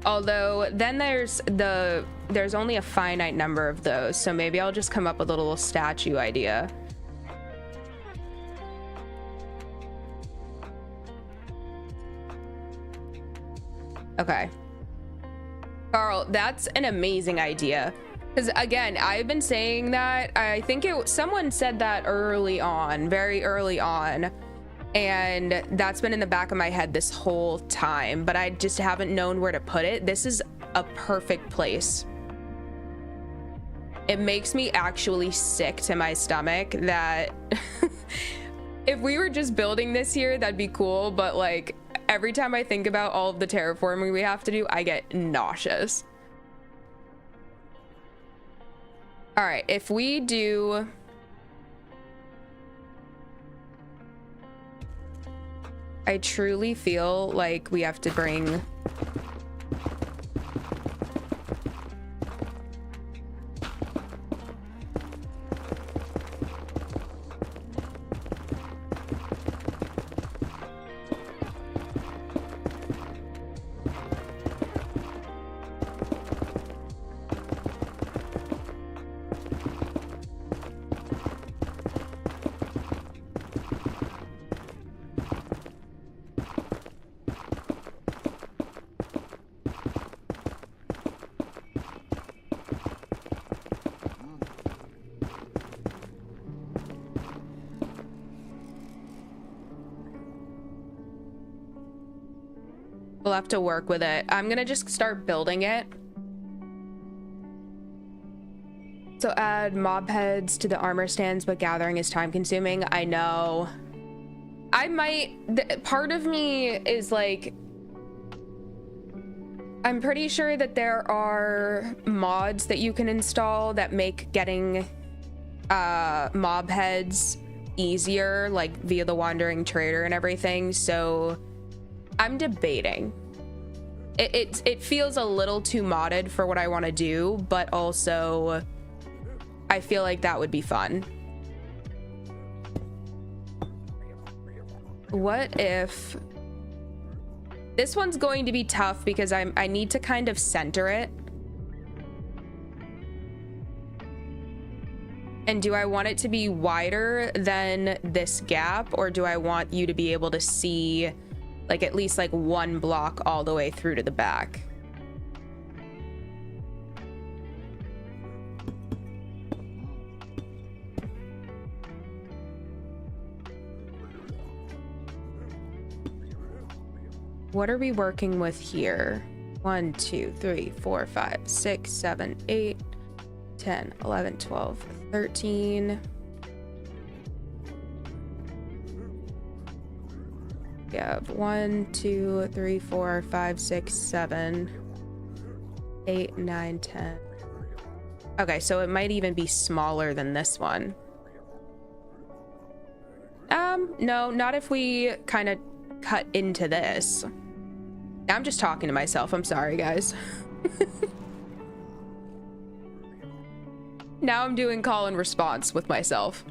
Although then there's only a finite number of those, so maybe I'll just come up with a little statue idea. Okay. Carl, that's an amazing idea. Because again, I've been saying that, I think someone said that early on, very early on. And that's been in the back of my head this whole time, but I just haven't known where to put it. This is a perfect place. It makes me actually sick to my stomach that if we were just building this here, that'd be cool. But like every time I think about all of the terraforming we have to do, I get nauseous. All right, if we do... I truly feel like we have to bring... We'll have to work with it. I'm gonna just start building it. So add mob heads to the armor stands, but gathering is time consuming. I know. I might, part of me is like, I'm pretty sure that there are mods that you can install that make getting mob heads easier, like via the Wandering Trader and everything. So I'm debating. It feels a little too modded for what I want to do, but also I feel like that would be fun. What if this one's going to be tough because I need to kind of center it. And do I want it to be wider than this gap, or do I want you to be able to see like at least like one block all the way through to the back? What are we working with here? 1, 2, 3, 4, 5, 6, 7, 8, 10, 11, 12, 13. We have 1, 2, 3, 4, 5, 6, 7, 8, 9, 10. Okay, so it might even be smaller than this one. No, not if we kind of cut into this. I'm just talking to myself. I'm sorry, guys. Now I'm doing call and response with myself.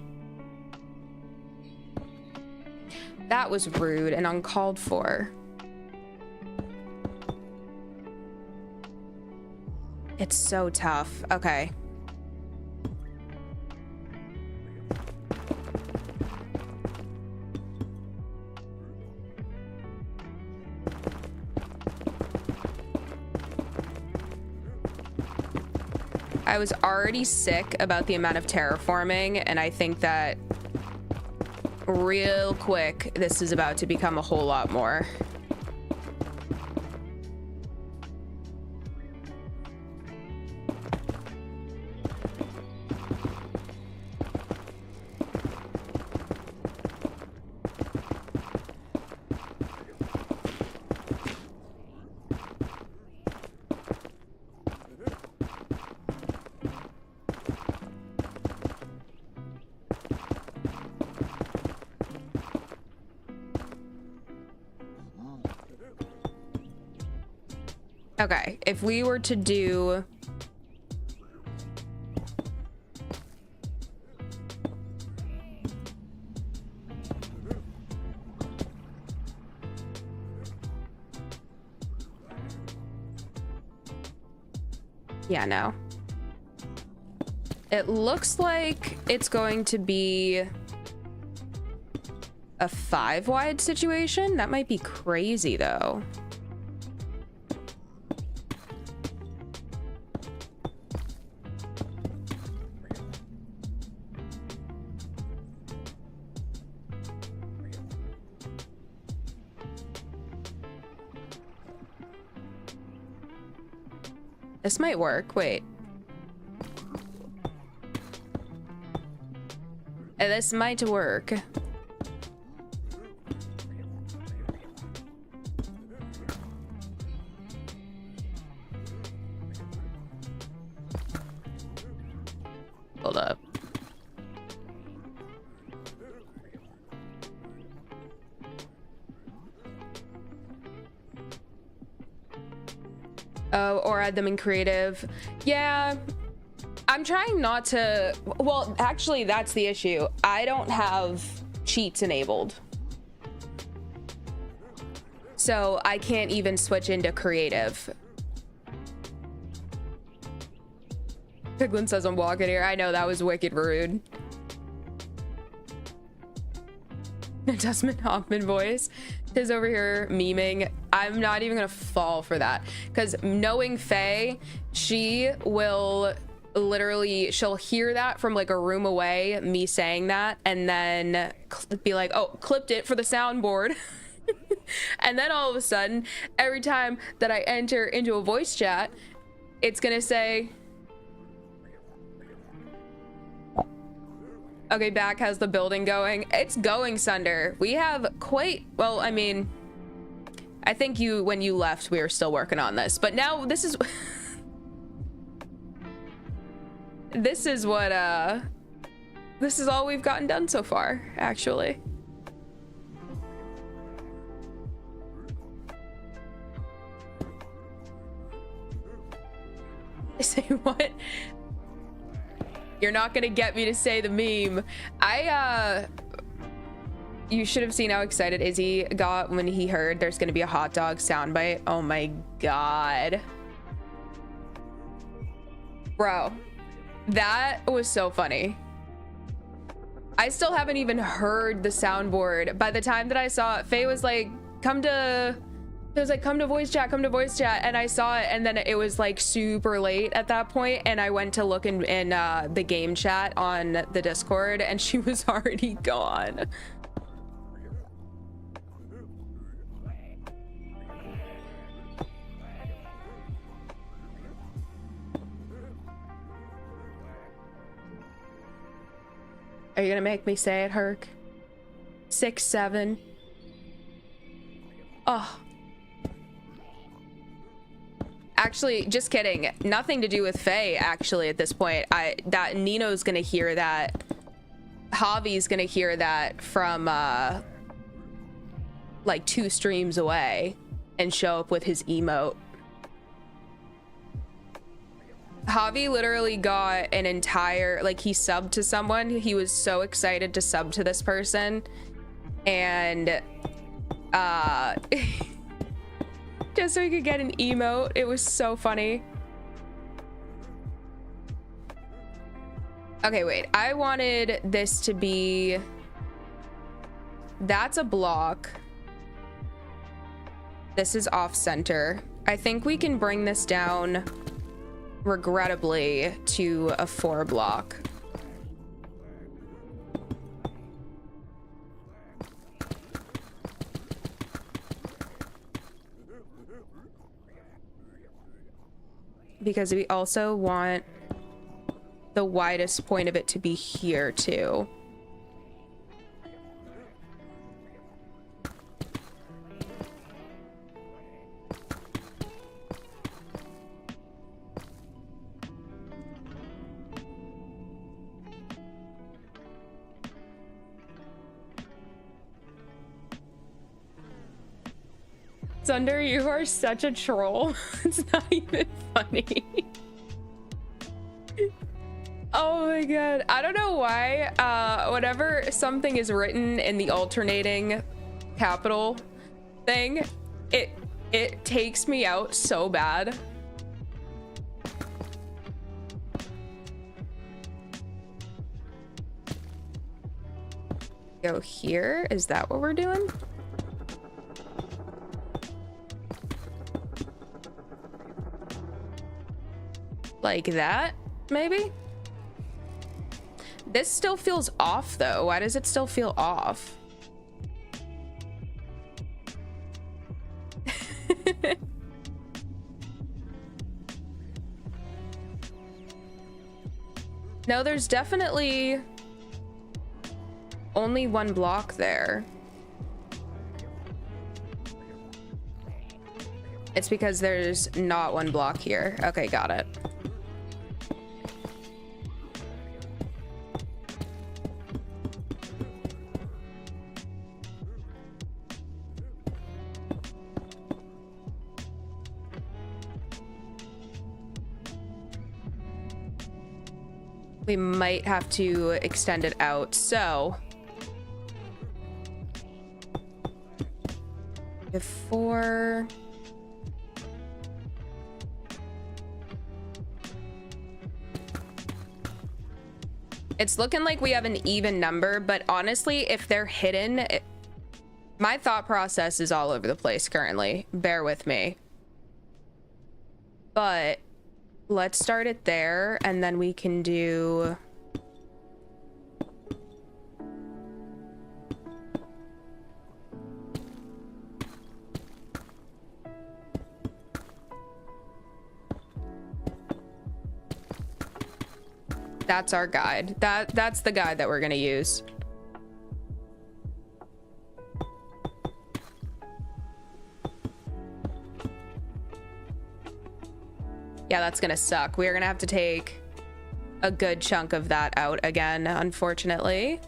That was rude and uncalled for. It's so tough. Okay. I was already sick about the amount of terraforming, and I think that real quick, this is about to become a whole lot more. Okay, if we were to do... Yeah, no. It looks like it's going to be a 5 wide situation. That might be crazy, though. This might work. Wait. This might work. Hold up. Oh, or add them in creative. Yeah, I'm trying not to. Well, actually, that's the issue. I don't have cheats enabled, so I can't even switch into creative. Piglin says I'm walking here. I know, that was wicked rude. Dustman Hoffman voice is over here memeing. I'm not even gonna fall for that, because knowing Faye, she will literally, she'll hear that from like a room away, me saying that, and then be like, oh, clipped it for the soundboard. And then all of a sudden, every time that I enter into a voice chat, it's gonna say, okay, back, how's the building going? It's going, Sunder. We have quite, well, I mean, I think when you left, we were still working on this, but now this is, this is what, this is all we've gotten done so far, actually. You're not gonna get me to say the meme. You should have seen how excited Izzy got when he heard there's gonna be a hot dog soundbite. Oh my God. Bro, that was so funny. I still haven't even heard the soundboard. By the time that I saw it, Faye was like, come to voice chat, come to voice chat. And I saw it, and then it was like super late at that point, and I went to look in the game chat on the Discord, and she was already gone. Are you gonna make me say it, Herc? 6, 7. Oh. Actually, just kidding. Nothing to do with Faye, actually, at this point. That Nino's gonna hear that. Javi's gonna hear that from, like 2 streams away and show up with his emote. Javi literally got an entire, like, he subbed to someone. He was so excited to sub to this person, and just so he could get an emote. It was so funny. Okay, wait, I wanted this to be, that's a block. This is off center. I think we can bring this down regrettably to a 4 block. Because we also want the widest point of it to be here too. Thunder, you are such a troll. It's not even funny. Oh my God. I don't know why, whenever something is written in the alternating capital thing, it takes me out so bad. Go here. Is that what we're doing? Like that, maybe? This still feels off though. Why does it still feel off? No, there's definitely only 1 block there. It's because there's not 1 block here. Okay, got it. We might have to extend it out. So before it's looking like we have an even number, but honestly, if they're hidden, my thought process is all over the place currently. Bear with me. But let's start it there, and then we can do that's our guide. That's the guide that we're gonna use. Yeah, that's gonna suck. We're gonna have to take a good chunk of that out again, unfortunately.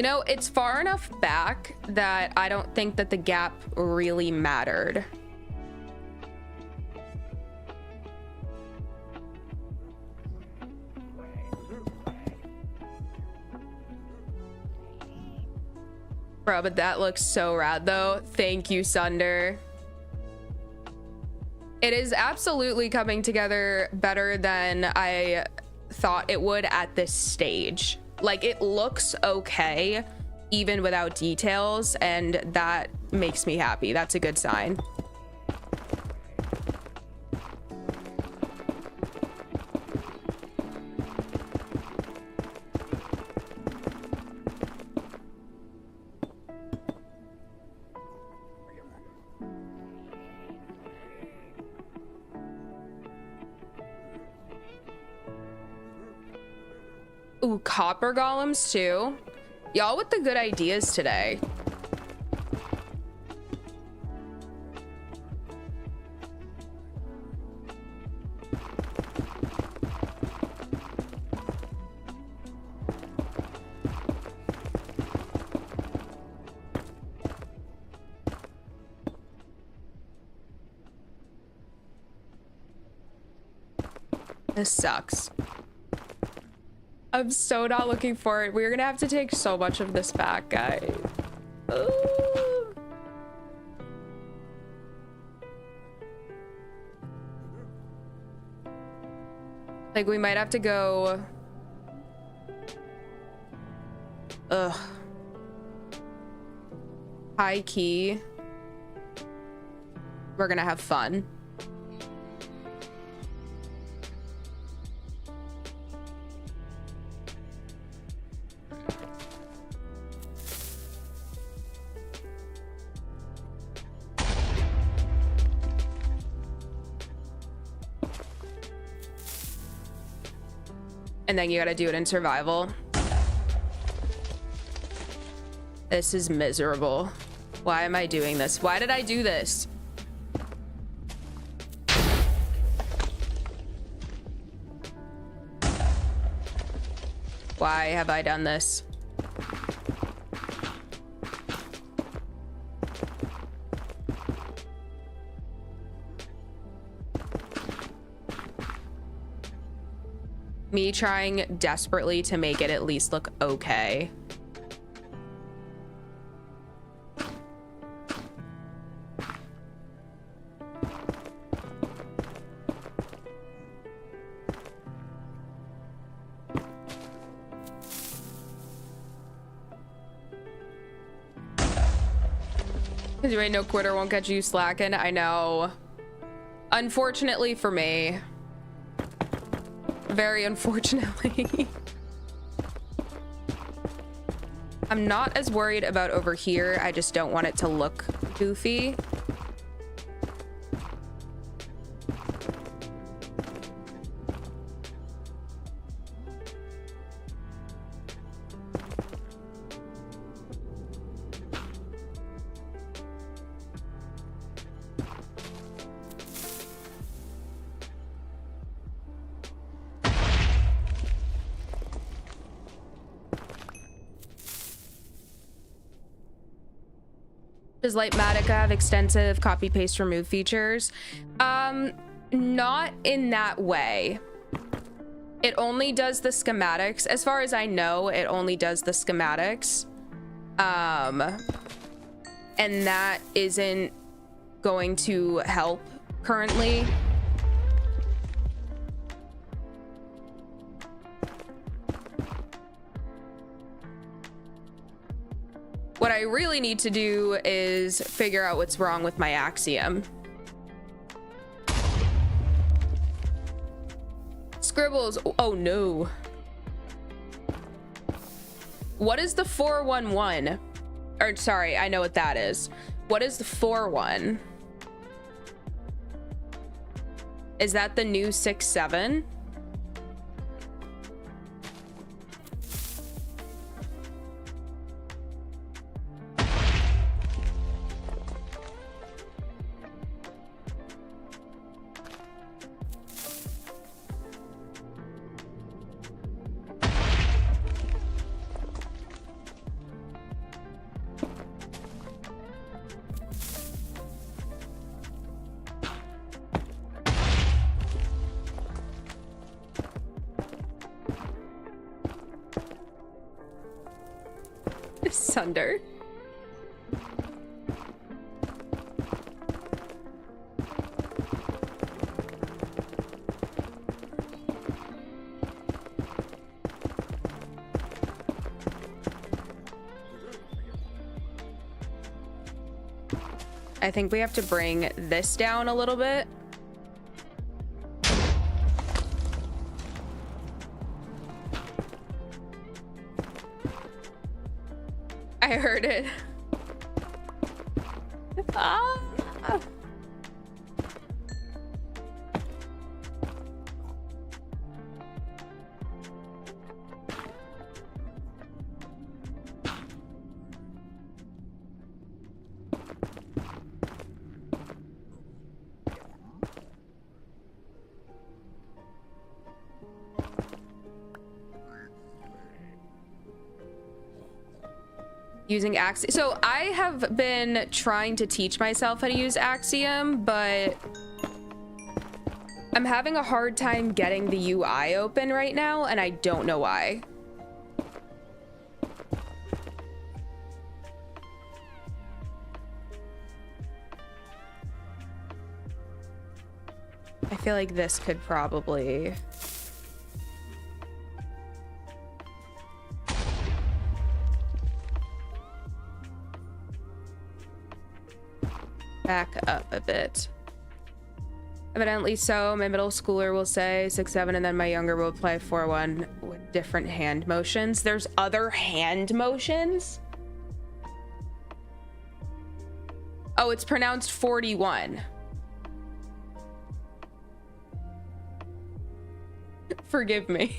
You know, it's far enough back that I don't think that the gap really mattered. Bro, but that looks so rad though. Thank you, Sunder. It is absolutely coming together better than I thought it would at this stage. Like, it looks okay even without details, and that makes me happy. That's a good sign. Ooh, copper golems too. Y'all with the good ideas today. This sucks. I'm so not looking forward. We're gonna have to take so much of this back, guys. Ooh. Like, we might have to go... Ugh. High key. We're gonna have fun. And then you gotta do it in survival. This is miserable. Why am I doing this? Why did I do this? Why have I done this? Me trying desperately to make it at least look okay. Because you ain't no quitter won't catch you slacking. I know. Unfortunately for me. Very unfortunately. I'm not as worried about over here. I just don't want it to look goofy. Does Lightmatica have extensive copy paste remove features? Not in that way. It only does the schematics. As far as I know, it only does the schematics. And that isn't going to help currently. What I really need to do is figure out what's wrong with my axiom. Scribbles. Oh no. What is the 411? Or sorry, I know what that is. What is the 41? Is that the new 67? Sunder. I think we have to bring this down a little bit. I heard it. Ah. Using Axiom. So I have been trying to teach myself how to use Axiom, but I'm having a hard time getting the UI open right now, and I don't know why. I feel like this could probably... back up a bit. Evidently so. My middle schooler will say 6-7, and then my younger will play 4-1 with different hand motions. There's other hand motions? Oh, it's pronounced 41. Forgive me.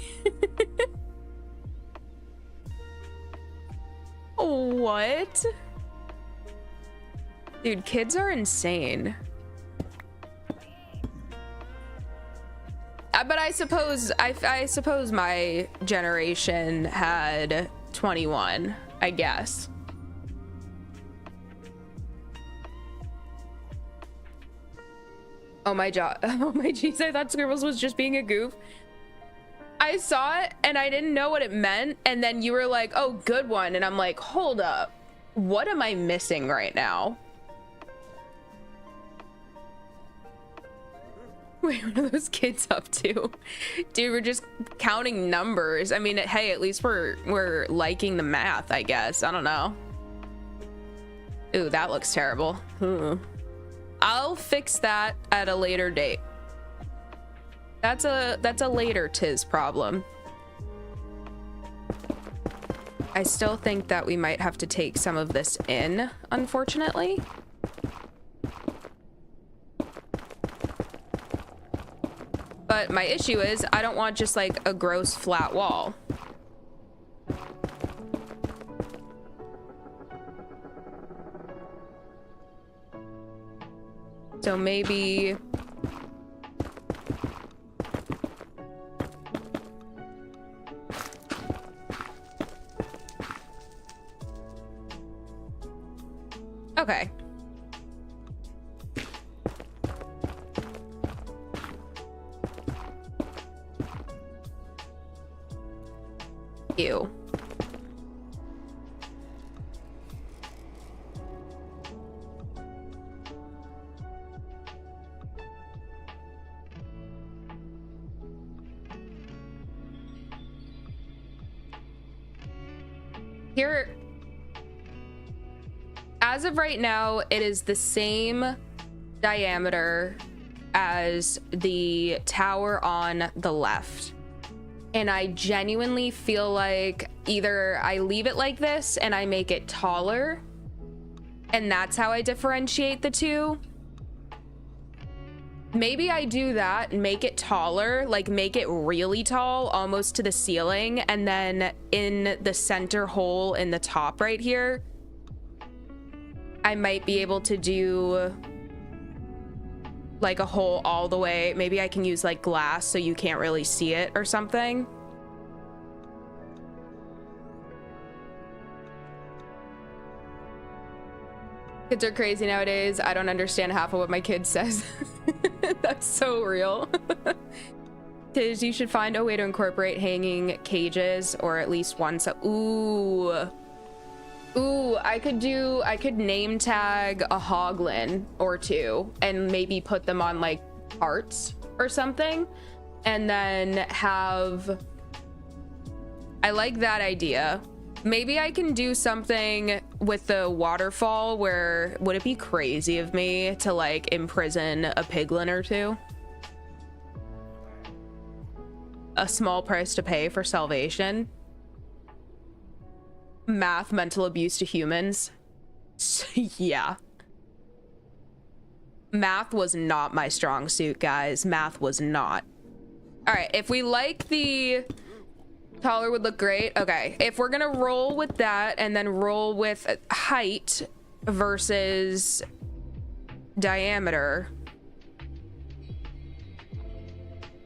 What? Dude, kids are insane. But I suppose my generation had 21, I guess. Oh my jeez, I thought Scribbles was just being a goof. I saw it and I didn't know what it meant, and then you were like, oh, good one, and I'm like, hold up, what am I missing right now? Wait, what are those kids up to? Dude, we're just counting numbers. I mean, hey, at least we're liking the math, I guess. I don't know. Ooh, that looks terrible. I'll fix that at a later date. That's a later tis problem. I still think that we might have to take some of this in, unfortunately. But my issue is I don't want just like a gross flat wall. So maybe... Okay. Ew. Here, as of right now, it is the same diameter as the tower on the left. And I genuinely feel like either I leave it like this and I make it taller, and that's how I differentiate the two. Maybe I do that and make it taller, like make it really tall, almost to the ceiling, and then in the center hole in the top right here, I might be able to do like a hole all the way. Maybe I can use like glass so you can't really see it or something. Kids are crazy nowadays. I don't understand half of what my kid says. That's so real. Tiz, you should find a way to incorporate hanging cages, or at least one. So, ooh. Ooh, I could name tag a hoglin or two and maybe put them on like parts or something, and then have, I like that idea. Maybe I can do something with the waterfall where, would it be crazy of me to like imprison a piglin or two? A small price to pay for salvation. Math, mental abuse to humans. Yeah. Math was not my strong suit, guys. Math was not. All right, if we like the taller would look great. Okay, if we're gonna roll with that and then roll with height versus diameter,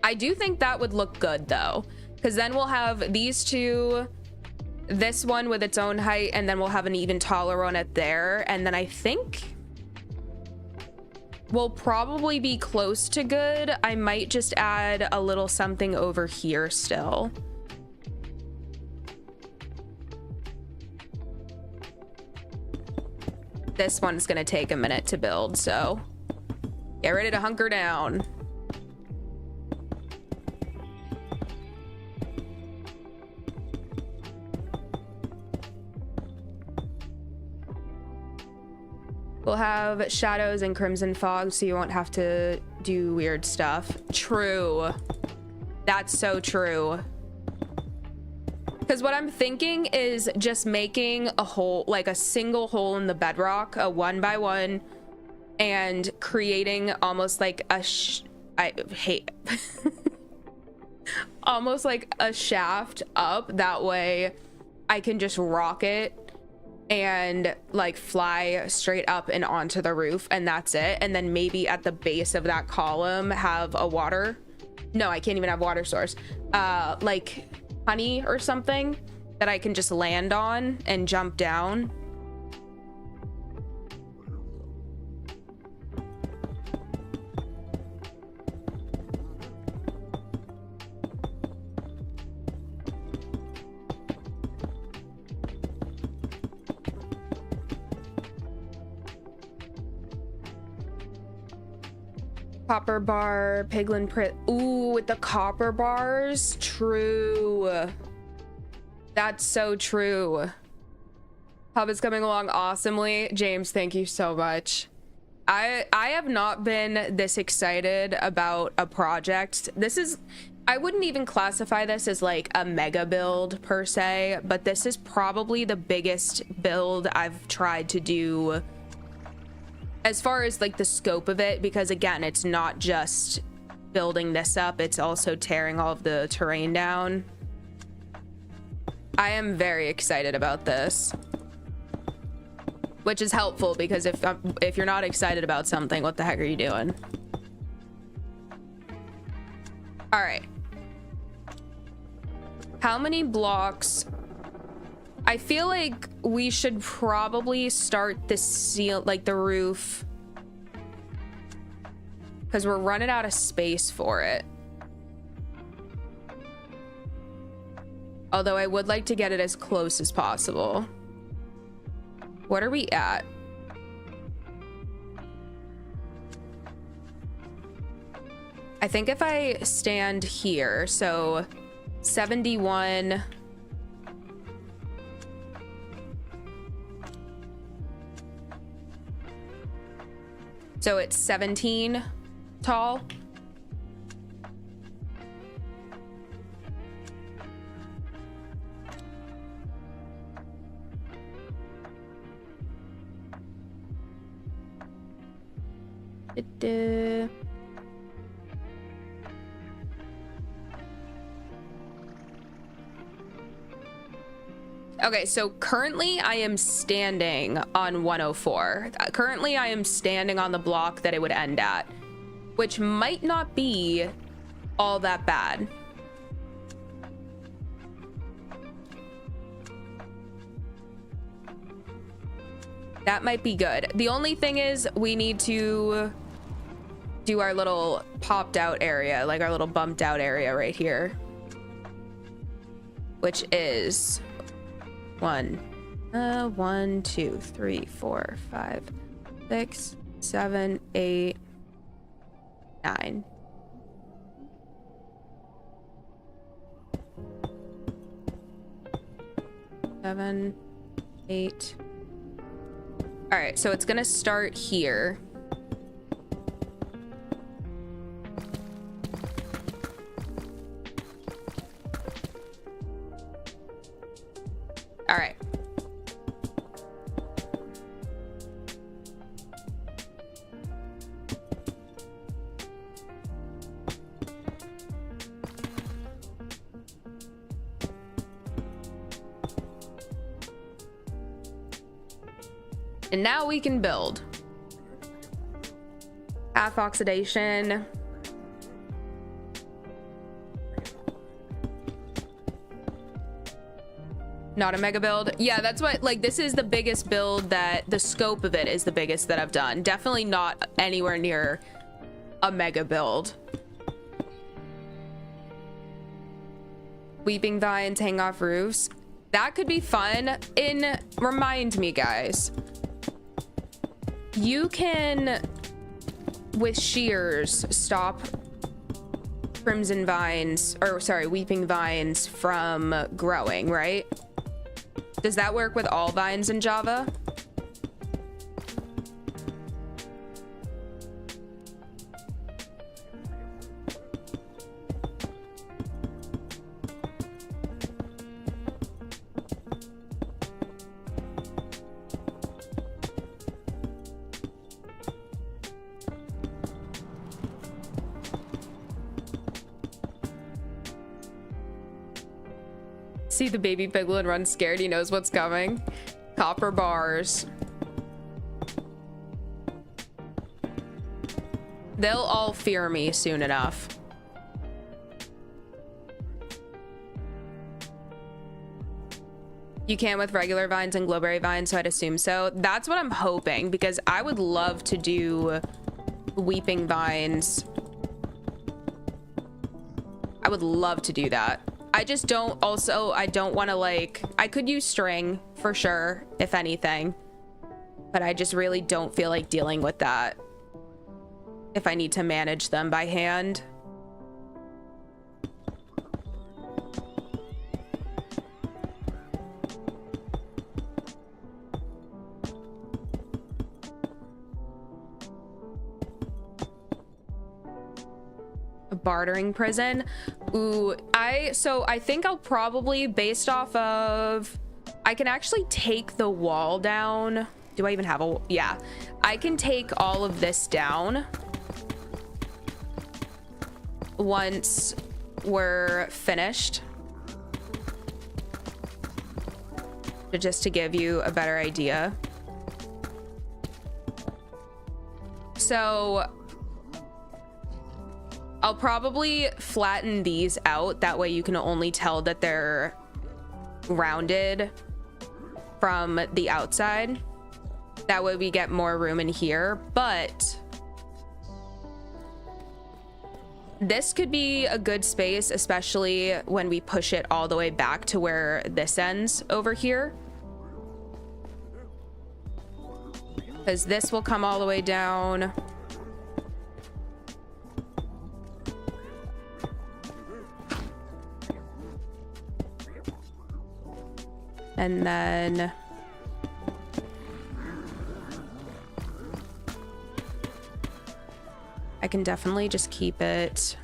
I do think that would look good though, because then we'll have these two, this one with its own height, and then we'll have an even taller one at there, and then I think we'll probably be close to good. I might just add a little something over here still. This one's gonna take a minute to build, so get ready to hunker down. We'll have shadows and crimson fog, so you won't have to do weird stuff. True. That's so true. Because what I'm thinking is just making a hole, like a single hole in the bedrock, a 1x1, and creating almost like a almost like a shaft up. That way I can just rock it and like fly straight up and onto the roof, and that's it. And then maybe at the base of that column have a water, no, I can't even have water source, like honey or something that I can just land on and jump down. Copper bar, piglin print. Ooh, with the copper bars. True. That's so true. Hub is coming along awesomely. James, thank you so much. I have not been this excited about a project. This is, I wouldn't even classify this as like a mega build per se, but this is probably the biggest build I've tried to do as far as like the scope of it, because again, it's not just building this up, it's also tearing all of the terrain down. I am very excited about this, which is helpful, because if you're not excited about something, what the heck are you doing? All right. How many blocks? I feel like we should probably start the seal, like the roof, because we're running out of space for it. Although I would like to get it as close as possible. What are we at? I think if I stand here, so 71. So it's 17 tall. Okay, so currently I am standing on 104. Currently I am standing on the block that it would end at, which might not be all that bad. That might be good. The only thing is we need to do our little popped out area, like our little bumped out area right here, which is 1, 1, 2, 3, 4, 5, 6, 7, 8, 9. Seven, 8. All right, so it's gonna start here. All right. And now we can build. Half oxidation. Not a mega build. Yeah, that's what, like, this is the biggest build that, the scope of it is the biggest that I've done. Definitely not anywhere near a mega build. Weeping vines hang off roofs. That could be fun. Remind me, guys. You can, with shears, stop crimson vines, or sorry, weeping vines from growing, right? Does that work with all vines in Java? See the baby piglin run scared. He knows what's coming. Copper bars. They'll all fear me soon enough. You can with regular vines and glowberry vines, so I'd assume so. That's what I'm hoping, because I would love to do weeping vines. I would love to do that. I just don't, also, I don't want to, like, I could use string for sure, if anything, but I just really don't feel like dealing with that if I need to manage them by hand. Bartering prison. Ooh, so I think I'll probably, based off of, I can actually take the wall down. Do I even have a, yeah, I can take all of this down once we're finished, just to give you a better idea. So I'll probably flatten these out. That way you can only tell that they're rounded from the outside. That way we get more room in here. But this could be a good space, especially when we push it all the way back to where this ends over here. Because this will come all the way down. And then I can definitely just keep it.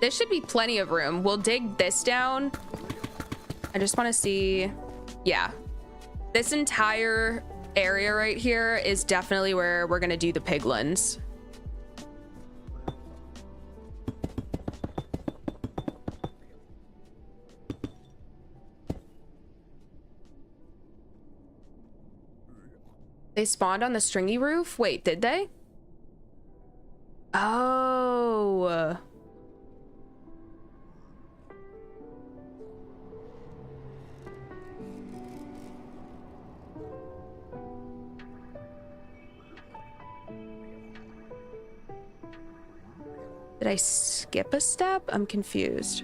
This should be plenty of room. We'll dig this down. I just want to see. Yeah. This entire area right here is definitely where we're going to do the piglins. They spawned on the stringy roof? Wait, did they? Oh. Did I skip a step? I'm confused.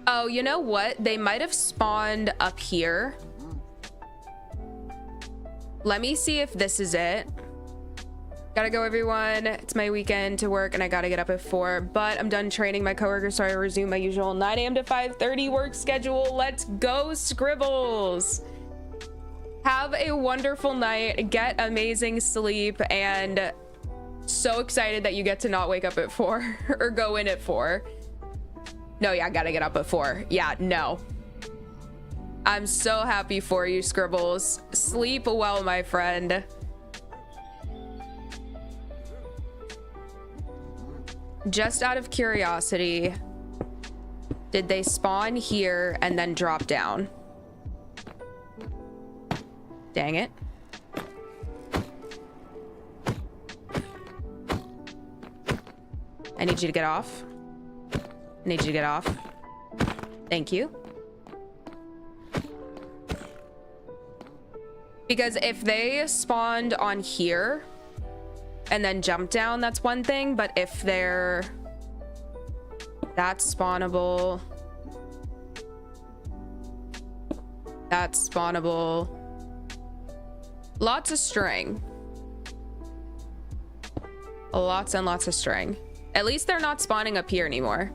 Oh, you know what? They might have spawned up here. Let me see if this is it. Gotta go, everyone. It's my weekend to work and I gotta get up at 4, but I'm done training my coworkers, so I resume my usual 9 a.m. to 5:30 work schedule. Let's go, Scribbles. Have a wonderful night. Get amazing sleep, and so excited that you get to not wake up at 4 or go in at 4. No, yeah, I gotta get up at 4. Yeah, no. I'm so happy for you, Scribbles. Sleep well, my friend. Just out of curiosity, did they spawn here and then drop down? Dang it. I need you to get off. I need you to get off. Thank you. Because if they spawned on here and then jump down, that's one thing, but if they're... That's spawnable. That's spawnable. Lots of string. Lots and lots of string. At least they're not spawning up here anymore.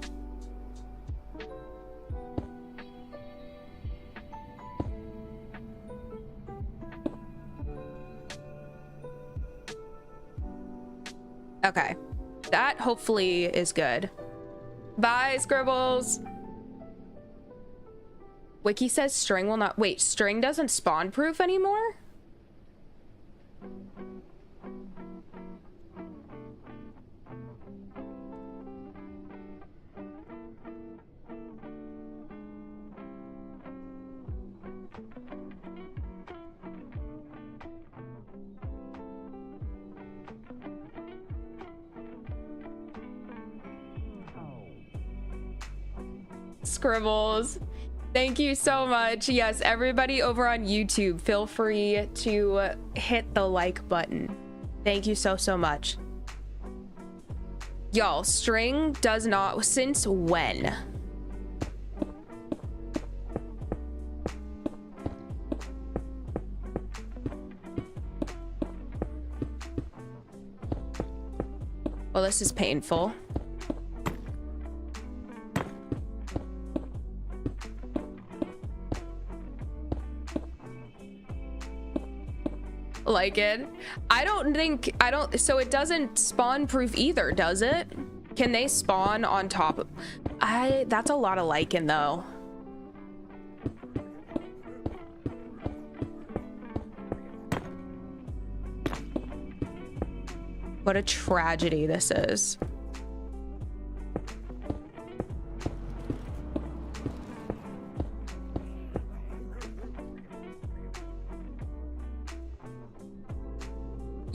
Okay, that hopefully is good. Bye, Scribbles. Wiki says string will not... Wait, string doesn't spawn proof anymore? Scribbles, thank you so much. Yes, everybody over on YouTube, feel free to hit the like button. Thank you so much. Y'all, string does not... Since when? Well, this is painful. Like it. I don't so it doesn't spawn proof either, does it? Can they spawn on top of... That's a lot of lichen though. What a tragedy this is.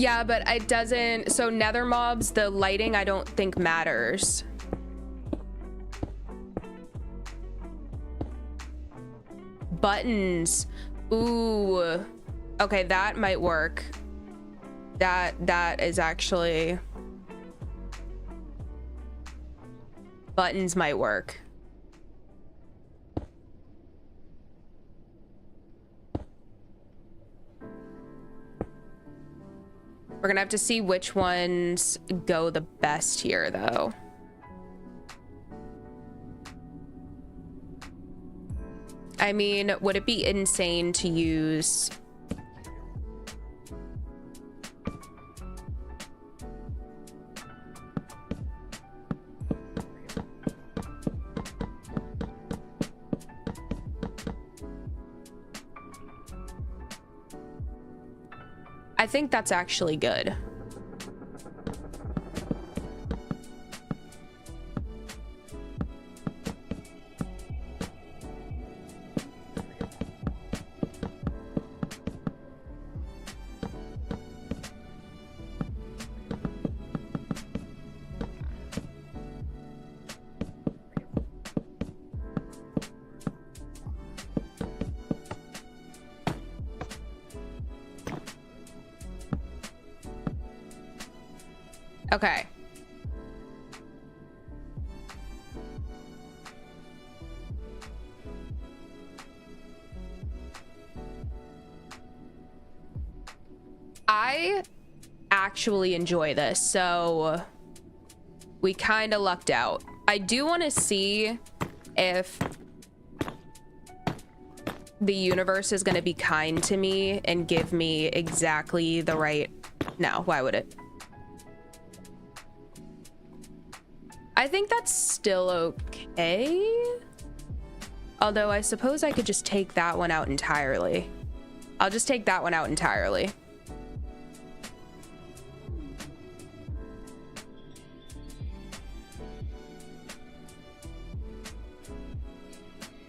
Yeah, but it doesn't... So nether mobs, the lighting I don't think matters. Buttons. Ooh. Okay, that might work. That is actually... Buttons might work. We're gonna have to see which ones go the best here, though. I mean, would it be insane to use... I think that's actually good. Okay. I actually enjoy this, so we kind of lucked out. I do want to see if the universe is going to be kind to me and give me exactly the right... No, why would it? I think that's still okay. Although I suppose I could just take that one out entirely. I'll just take that one out entirely.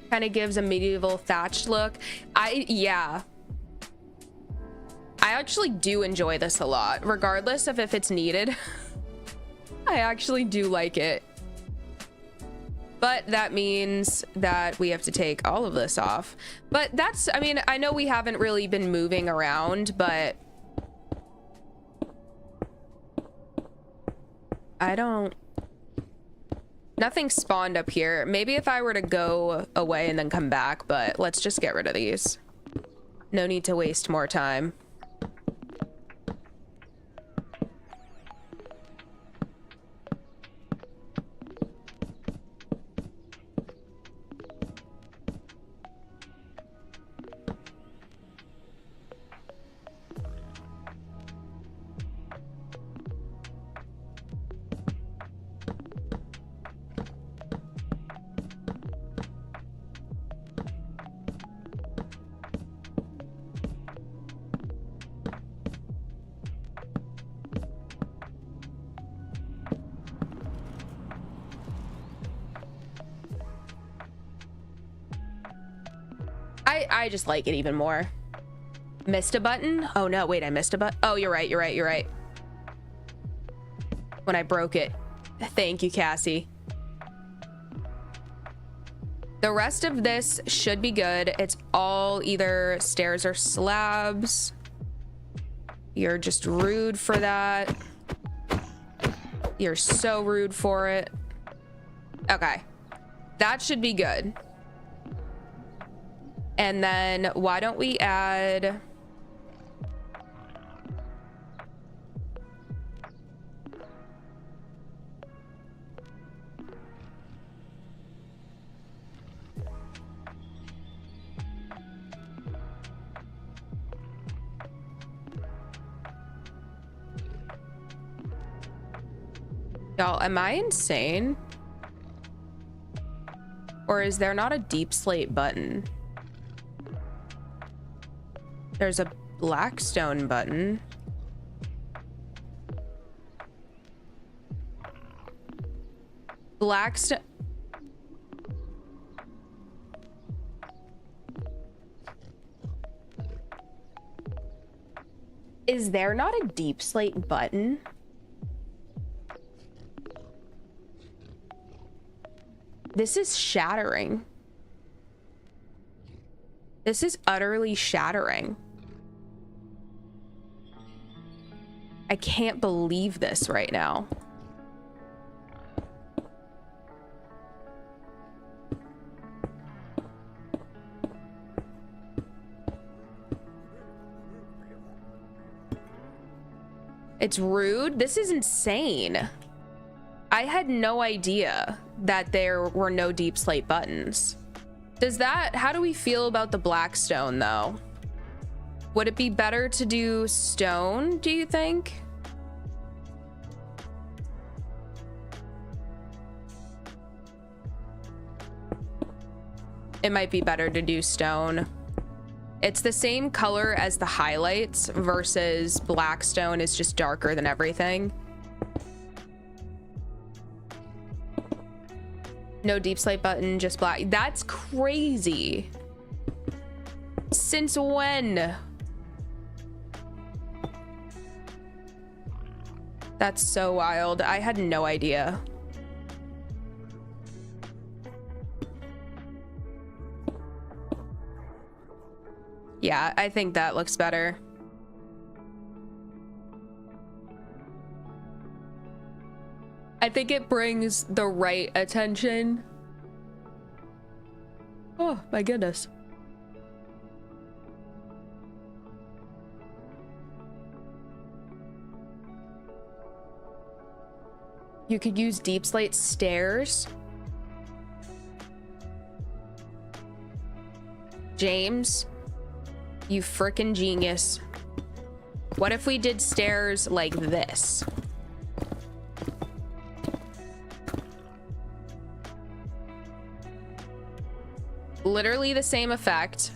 Kind of gives a medieval thatched look. Yeah. I actually do enjoy this a lot, regardless of if it's needed. I actually do like it. But that means that we have to take all of this off. But that's, I mean, I know we haven't really been moving around, but I don't... Nothing spawned up here. Maybe if I were to go away and then come back, but let's just get rid of these. No need to waste more time. I just like it even more. Missed a button? Oh no, wait, I missed a button. Oh, you're right. When I broke it. Thank you, Cassie. The rest of this should be good. It's all either stairs or slabs. You're just rude for that. You're so rude for it. Okay. That should be good. And then why don't we add... Y'all, am I insane? Or is there not a deep slate button? There's a blackstone button. Blackstone. Is there not a deep slate button? This is shattering. This is utterly shattering. I can't believe this right now. It's rude. This is insane. I had no idea that there were no deep slate buttons. How do we feel about the blackstone though? Would it be better to do stone, do you think? It might be better to do stone. It's the same color as the highlights versus blackstone is just darker than everything. No deep slate button, just black. That's crazy. Since when? That's so wild. I had no idea. Yeah, I think that looks better. I think it brings the right attention. Oh my goodness. You could use deep slate stairs. James, you frickin' genius. What if we did stairs like this? Literally the same effect.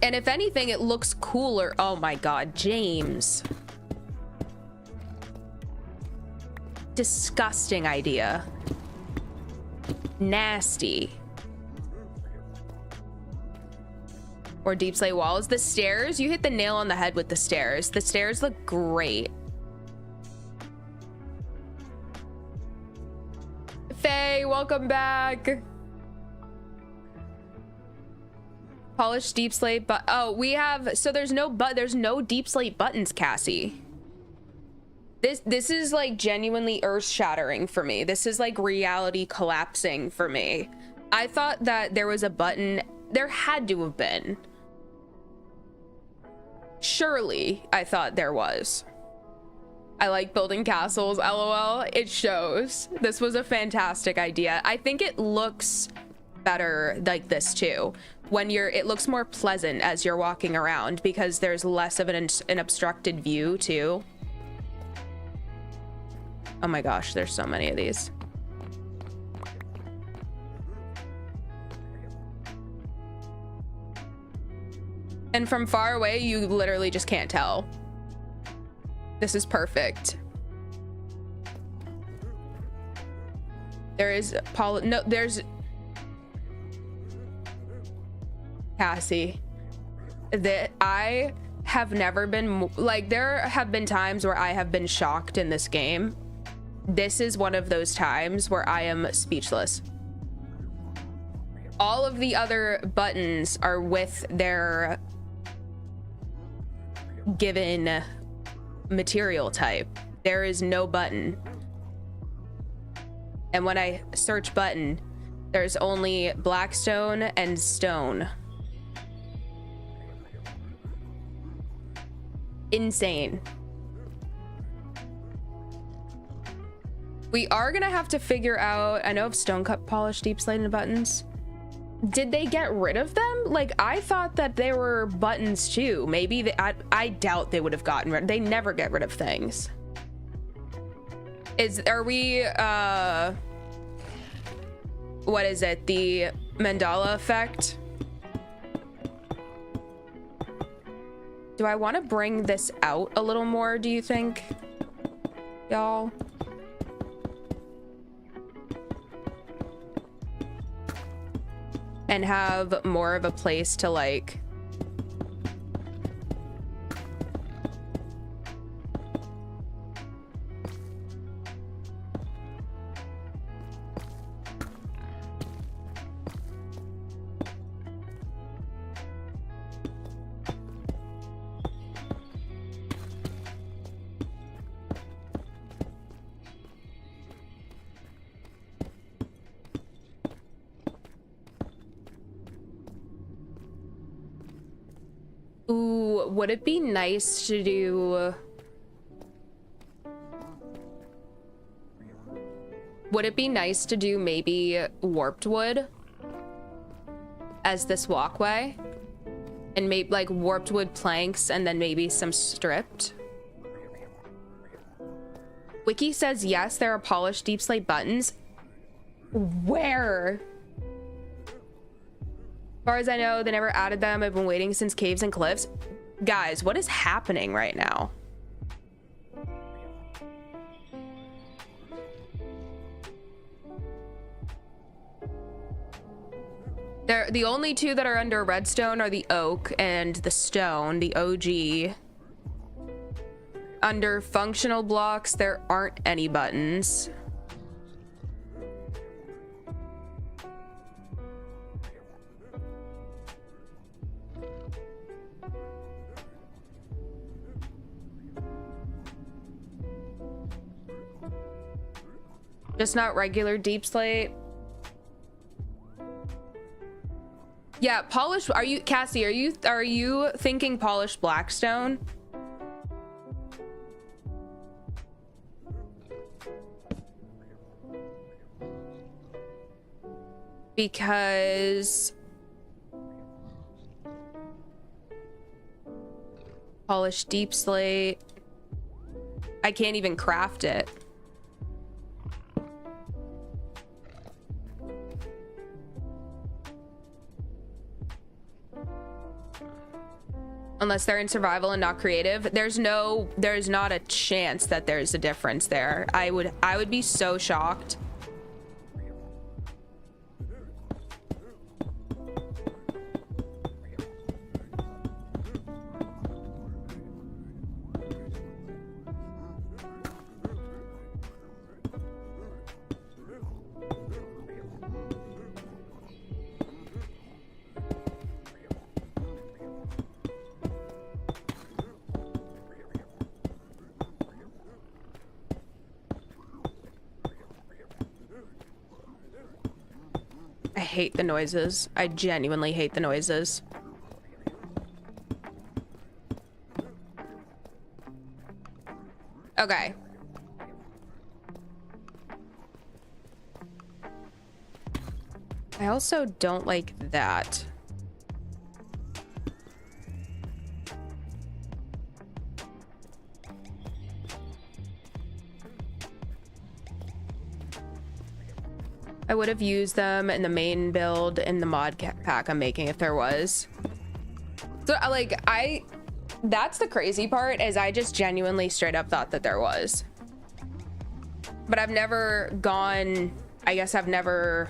And if anything, it looks cooler. Oh my God, James. Disgusting idea. Nasty. Or deep slate walls. The stairs, you hit the nail on the head with the stairs. The stairs look great. Faye, welcome back. Polished deep slate, but oh, we have, so there's no deep slate buttons, Cassie. This is like genuinely earth-shattering for me. This is like reality collapsing for me. I thought that there was a button. There had to have been. Surely, I thought there was. I like building castles, LOL. It shows. This was a fantastic idea. I think it looks better like this too. When it looks more pleasant as you're walking around because there's less of an obstructed view too. Oh my gosh, there's so many of these. And from far away, you literally just can't tell. This is perfect. There is no, there's Cassie. That I have never been like, there have been times where I have been shocked in this game. This is one of those times where I am speechless. All of the other buttons are with their given material type. There is no button. And when I search button, there's only blackstone and stone. Insane. We are gonna have to figure out, I know of stone cut polish deep slate buttons. Did they get rid of them? Like, I thought that they were buttons too. Maybe I doubt they would have gotten rid. They never get rid of things. Are we what is it? The Mandela effect? Do I want to bring this out a little more, do you think, y'all? And have more of a place to like would it be nice to do... Would it be nice to do maybe warped wood as this walkway? And maybe like warped wood planks and then maybe some stripped? Wiki says yes, there are polished deep slate buttons. Where? As far as I know, they never added them. I've been waiting since Caves and Cliffs. Guys, what is happening right now? The only two that are under redstone are the oak and the stone, the OG. Under functional blocks, there aren't any buttons. Just not regular deep slate. Yeah, polished. Are you, Cassie? Are you thinking polished blackstone? because polished deep slate, I can't even craft it. Unless they're in survival and not creative, there's not a chance that there's a difference there. I would be so shocked. I hate the noises. I genuinely hate the noises. Okay. I also don't like that. I would have used them in the main build in the mod pack I'm making if there was. So like that's the crazy part, is I just genuinely straight up thought that there was. But I've never gone, I guess I've never.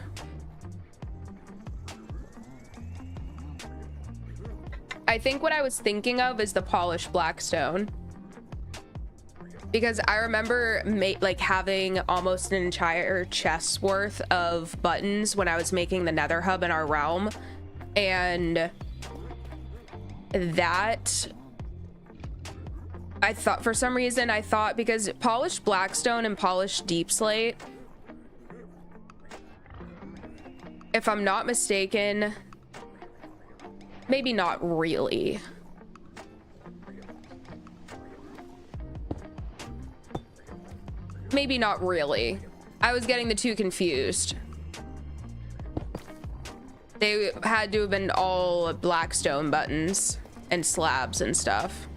I think what I was thinking of is the polished blackstone. Because I remember like having almost an entire chest's worth of buttons when I was making the nether hub in our realm. And that, I thought, for some reason, I thought because polished blackstone and polished deep slate, if I'm not mistaken, maybe not really. Maybe not really. I was getting the two confused. They had to have been all blackstone buttons and slabs and stuff.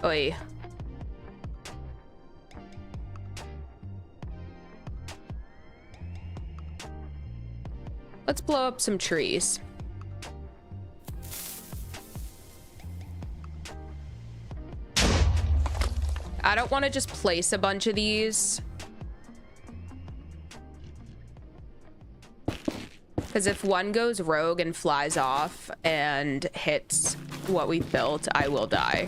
Oi. Let's blow up some trees. I don't want to just place a bunch of these, because if one goes rogue and flies off and hits what we've built, I will die.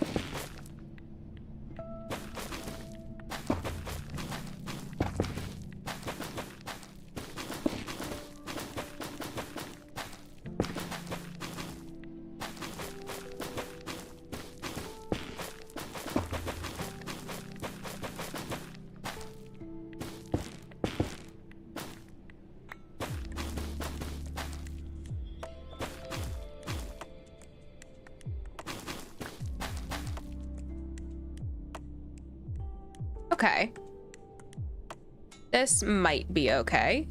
Okay. This might be okay.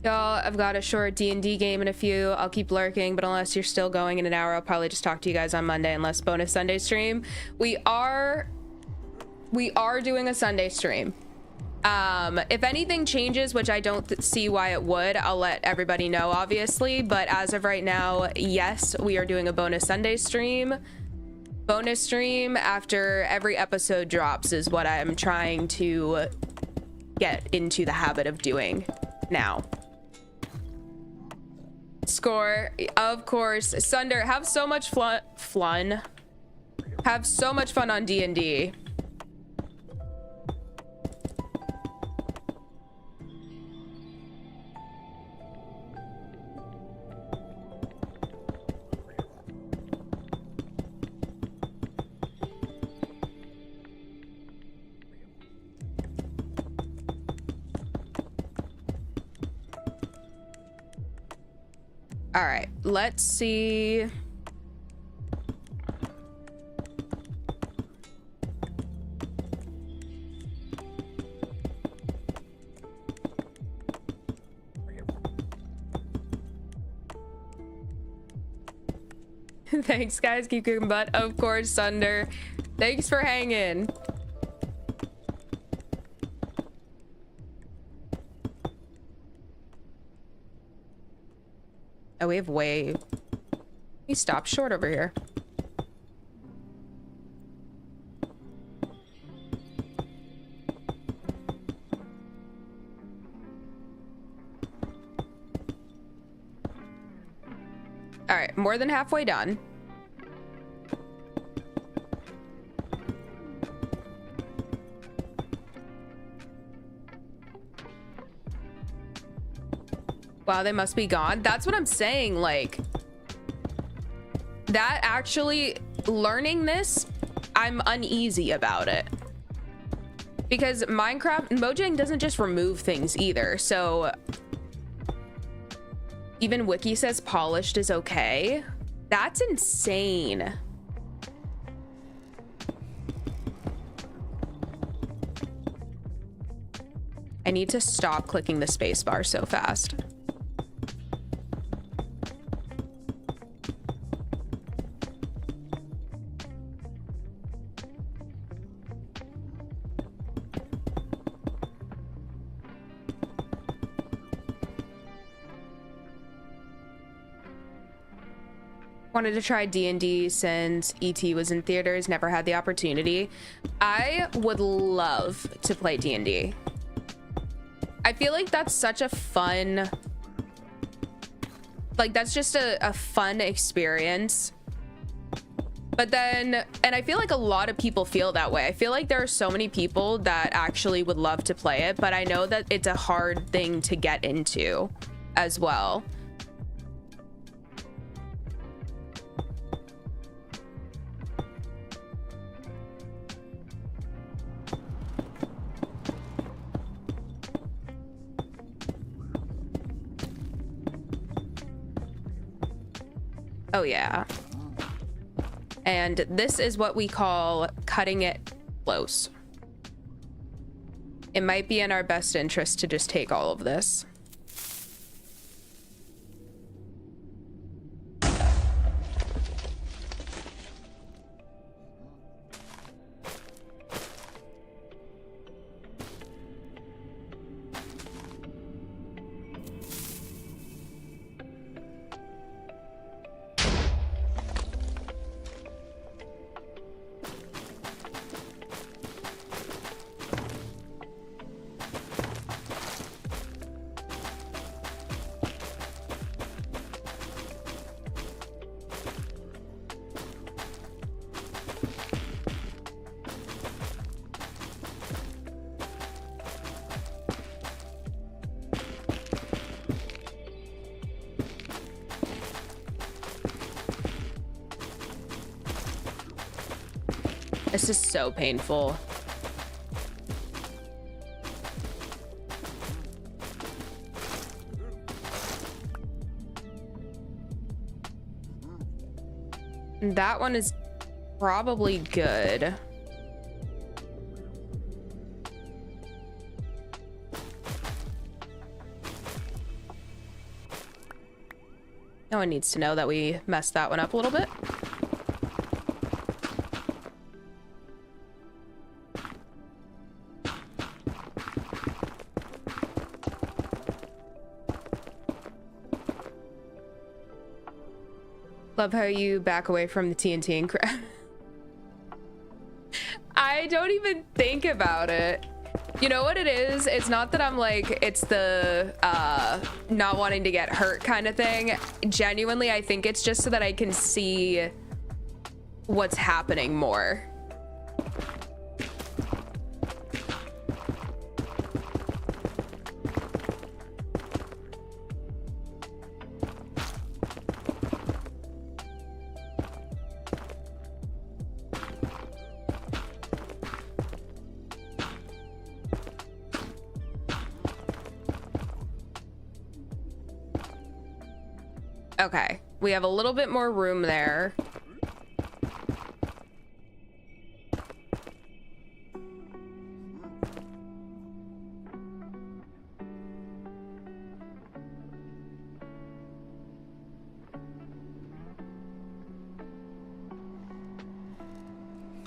Y'all, I've got a short D&D game in a few. I'll keep lurking, but unless you're still going in an hour, I'll probably just talk to you guys on Monday, unless bonus Sunday stream. We are doing a Sunday stream. If anything changes, which I don't see why it would, I'll let everybody know, obviously. But as of right now, yes, we are doing a bonus Sunday stream. Bonus stream after every episode drops is what I'm trying to get into the habit of doing now. Score, of course. Sunder, have so much fun. Have so much fun on D&D. All right, let's see. Thanks, guys. Keep kicking butt. Of course, Sunder. Thanks for hanging. Oh, we have way... We stopped short over here. All right, more than halfway done. Wow, they must be gone. That's what I'm saying. Like, that actually, learning this, I'm uneasy about it. Because Minecraft, Mojang doesn't just remove things either. So, even Wiki says polished is okay. That's insane. I need to stop clicking the spacebar so fast. Wanted to try D&D since ET was in theaters, never had the opportunity. I would love to play D&D. I feel like that's such a fun, like that's just a fun experience. But then, and I feel like a lot of people feel that way. I feel like there are so many people that actually would love to play it, but I know that it's a hard thing to get into as well. Oh yeah. And this is what we call cutting it close. It might be in our best interest to just take all of this. This is so painful. That one is probably good. No one needs to know that we messed that one up a little bit. Love how you back away from the TNT and crap. I don't even think about it. You know what it is? It's not that I'm like, it's the not wanting to get hurt kind of thing. Genuinely, I think it's just so that I can see what's happening more. Okay, we have a little bit more room there.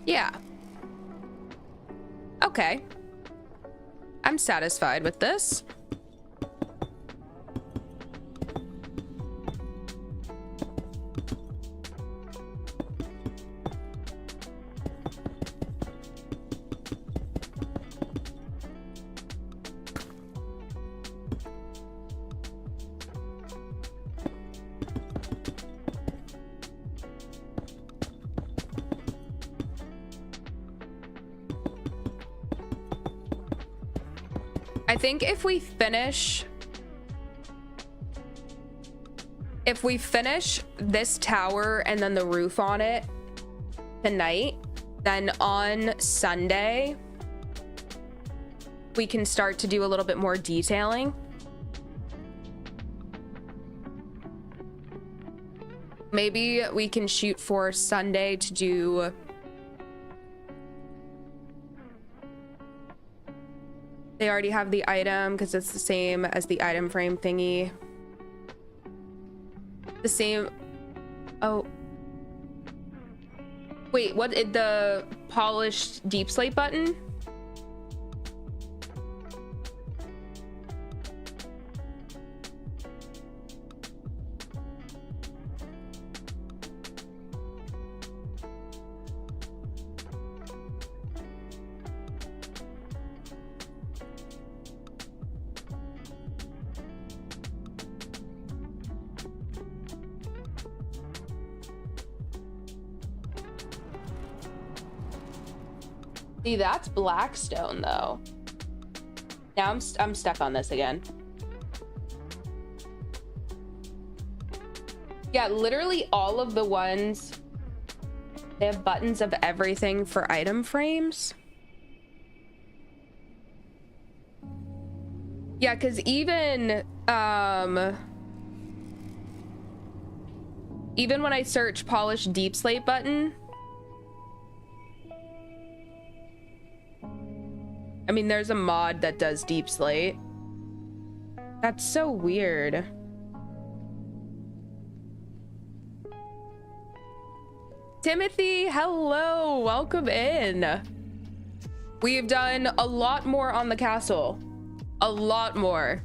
Yeah. Okay. I'm satisfied with this. I think if we finish this tower and then the roof on it tonight, then on Sunday we can start to do a little bit more detailing. Maybe we can shoot for Sunday to do they already have the item because it's the same as the item frame thingy. The same. Oh. Wait, what? The polished deep slate button? See, that's Blackstone though. Now I'm stuck on this again. Yeah, literally all of the ones, they have buttons of everything for item frames. Yeah, because even when I search polished deep slate button, I mean, there's a mod that does deep slate. That's so weird. Timothy, hello, welcome in. We've done a lot more on the castle. A lot more.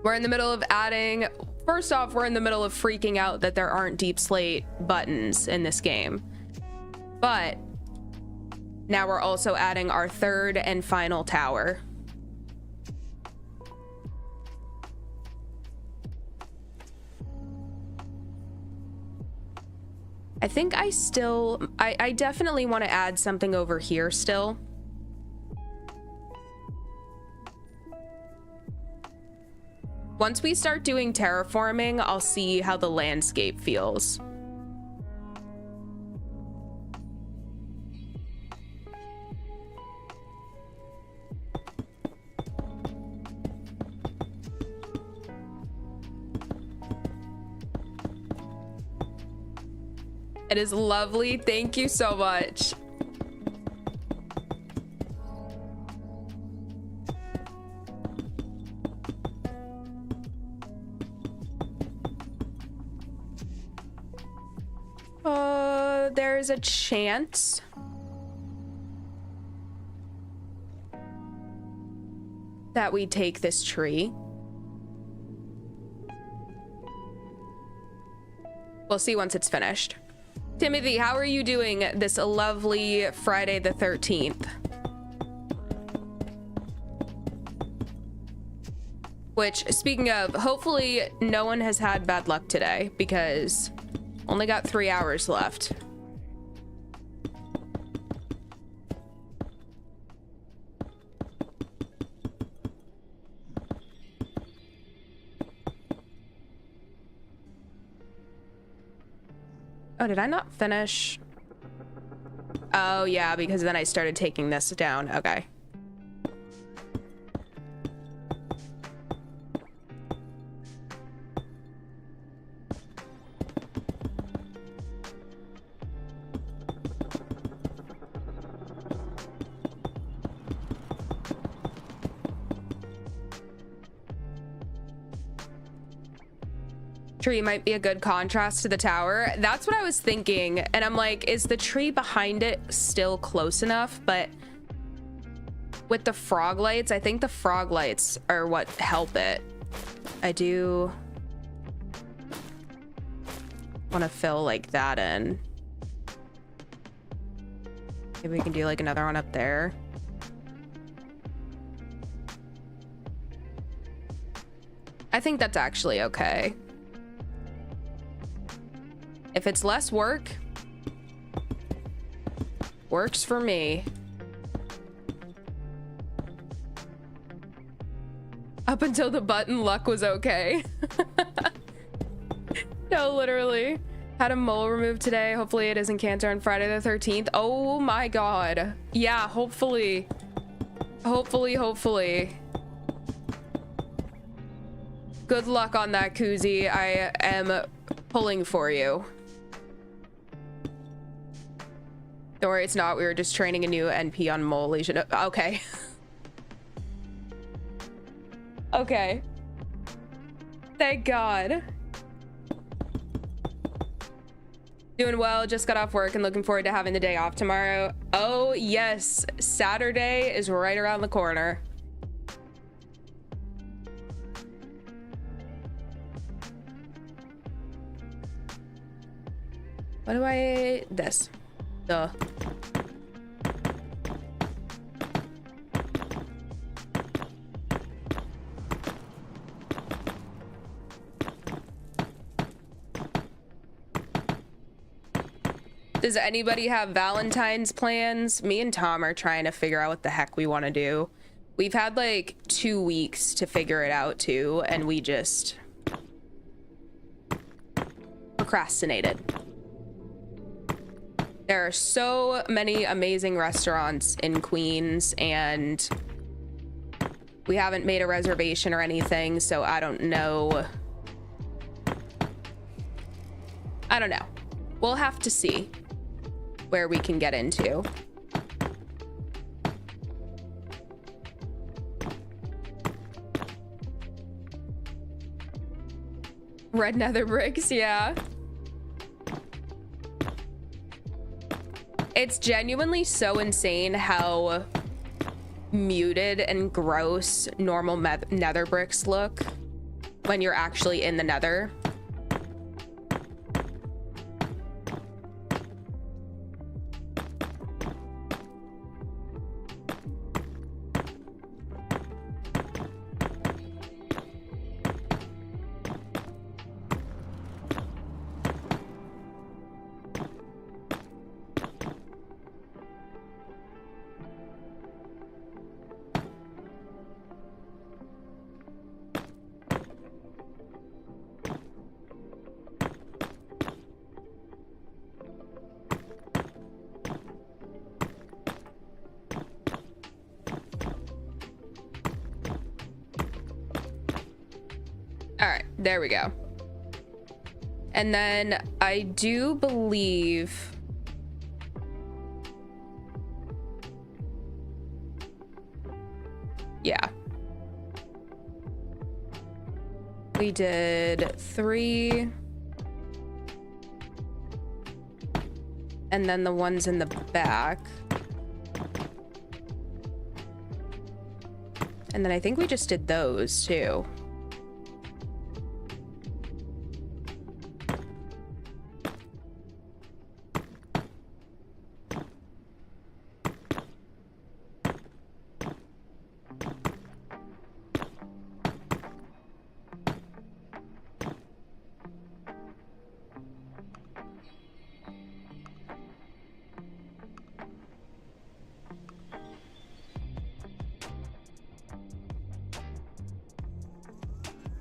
We're in the middle of adding, first off, we're in the middle of freaking out that there aren't deep slate buttons in this game. But now we're also adding our third and final tower. I think I definitely want to add something over here still. Once we start doing terraforming, I'll see how the landscape feels. It is lovely. Thank you so much. There's a chance that we take this tree. We'll see once it's finished. Timothy, how are you doing this lovely Friday the 13th? Which, speaking of, hopefully no one has had bad luck today because only got 3 hours left. Oh, did I not finish? Oh, yeah, because then I started taking this down. Okay. tree might be a good contrast to the tower. That's what I was thinking. And I'm like, is the tree behind it still close enough? But with the frog lights, I think the frog lights are what help it. I do want to fill like that in. Maybe we can do like another one up there. I think that's actually okay. If it's less work, works for me. Up until the button, luck was okay. No, literally. Had a mole removed today. Hopefully it isn't cancer on Friday the 13th. Oh my god. Yeah, hopefully. Hopefully. Good luck on that, Koozie. I am pulling for you. Don't worry, it's not. We were just training a new NP on mole lesion. Okay. Okay. Thank God. Doing well. Just got off work and looking forward to having the day off tomorrow. Oh, yes. Saturday is right around the corner. What do I... This. Duh. Does anybody have Valentine's plans? Me and Tom are trying to figure out what the heck we want to do. We've had like 2 weeks to figure it out too, and we just procrastinated. There are so many amazing restaurants in Queens, and we haven't made a reservation or anything, so I don't know. I don't know. We'll have to see where we can get into. Red nether bricks, yeah. It's genuinely so insane how muted and gross normal nether bricks look when you're actually in the nether. There we go. And then I do believe yeah, we did 3 and then the ones in the back, and then I think we just did those too.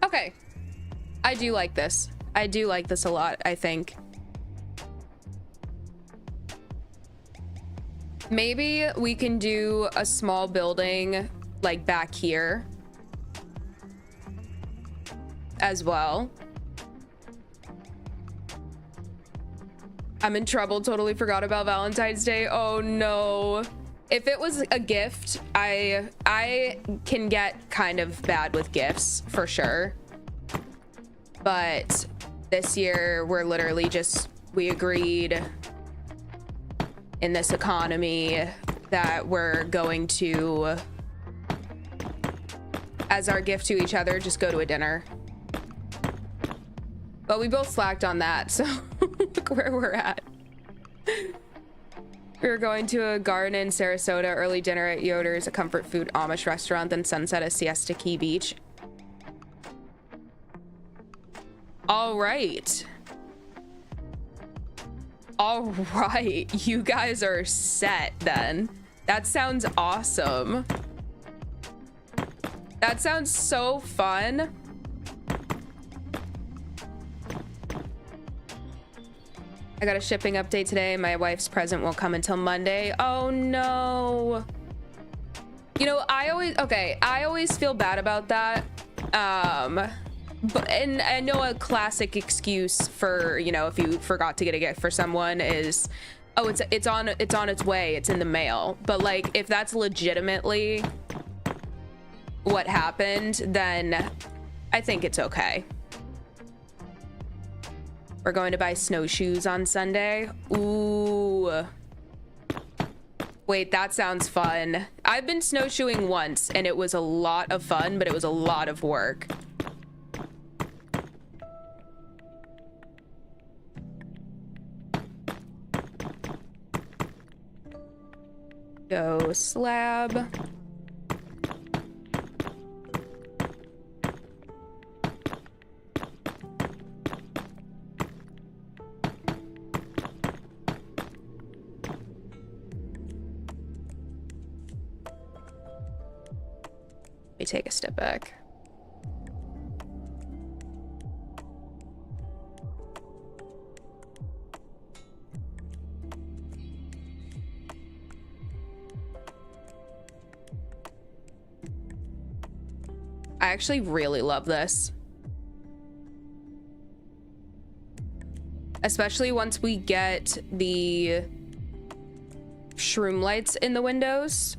Okay. I do like this. I do like this a lot, I think. Maybe we can do a small building like back here as well. I'm in trouble. Totally forgot about Valentine's Day. Oh no. If it was a gift, I can get kind of bad with gifts for sure. But This year, we're literally just, we agreed in this economy that we're going to, as our gift to each other, just go to a dinner. But we both slacked on that, so look where we're at. We were going to a garden in Sarasota, early dinner at Yoder's, a comfort food Amish restaurant, then sunset at Siesta Key Beach. All right. All right, you guys are set then. That sounds awesome. That sounds so fun. I got a shipping update today. My wife's present won't come until Monday. Oh no. You know, I always feel bad about that. And I know a classic excuse for, you know, if you forgot to get a gift for someone is, oh, it's on its way, it's in the mail. But like, if that's legitimately what happened, then I think it's okay. We're going to buy snowshoes on Sunday. Ooh. Wait, that sounds fun. I've been snowshoeing once and it was a lot of fun, but it was a lot of work. Go slab. Let me take a step back. I actually really love this. Especially once we get the shroom lights in the windows.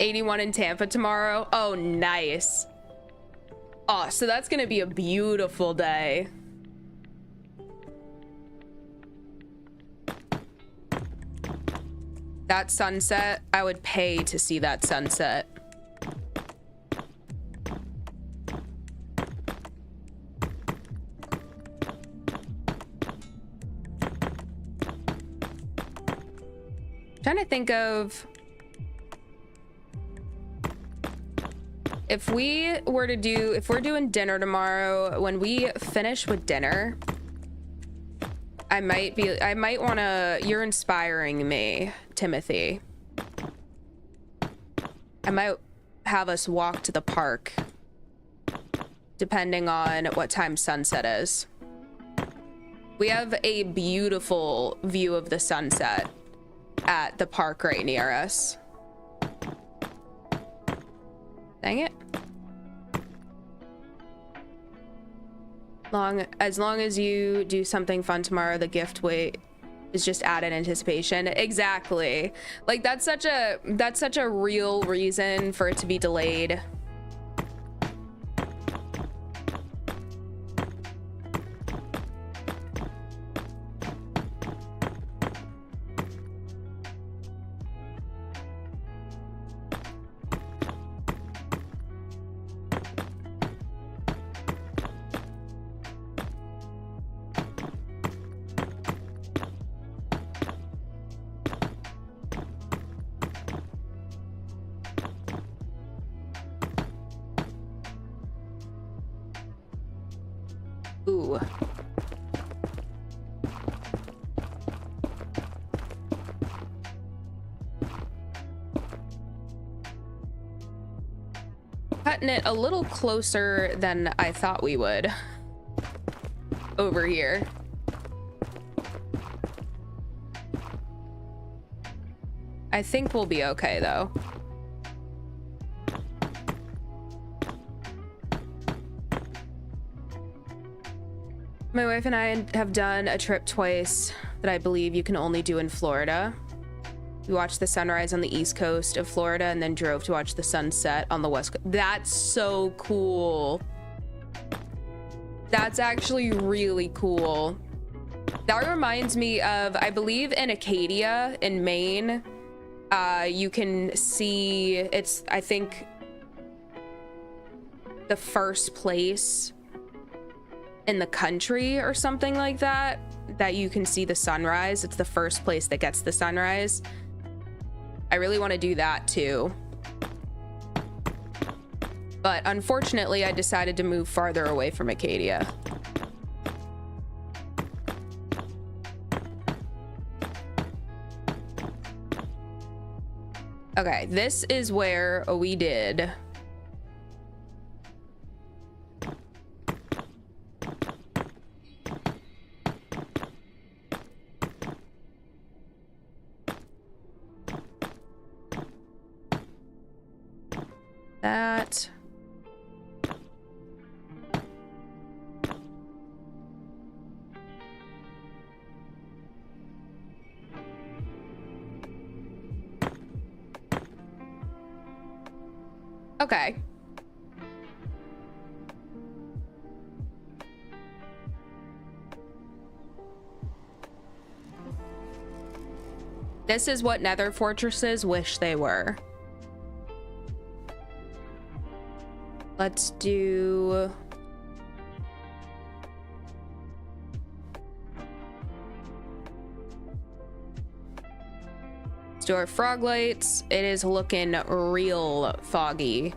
'81 in Tampa tomorrow. Oh, nice. Oh, so that's gonna be a beautiful day. That sunset, I would pay to see that sunset. Trying to think of if we're doing dinner tomorrow, when we finish with dinner, I might wanna, you're inspiring me, Timothy. I might have us walk to the park, depending on what time sunset is. We have a beautiful view of the sunset at the park right near us. Dang it. As long as you do something fun tomorrow, the gift wait is just added anticipation. Exactly. Like that's such a real reason for it to be delayed. Ooh. getting it a little closer than I thought we would over here. I think we'll be okay though. My wife and I have done a trip twice that I believe you can only do in Florida. We watched the sunrise on the east coast of Florida and then drove to watch the sunset on the west coast. That's so cool. That's actually really cool. That reminds me of, I believe in Acadia in Maine, you can see, it's, I think, the first place in the country or something like that, that you can see the sunrise. It's the first place that gets the sunrise. I really want to do that too. But unfortunately, I decided to move farther away from Acadia. Okay, this is where we did. That. Okay. This is what nether fortresses wish they were. Let's do... Let's do our frog lights. It is looking real foggy.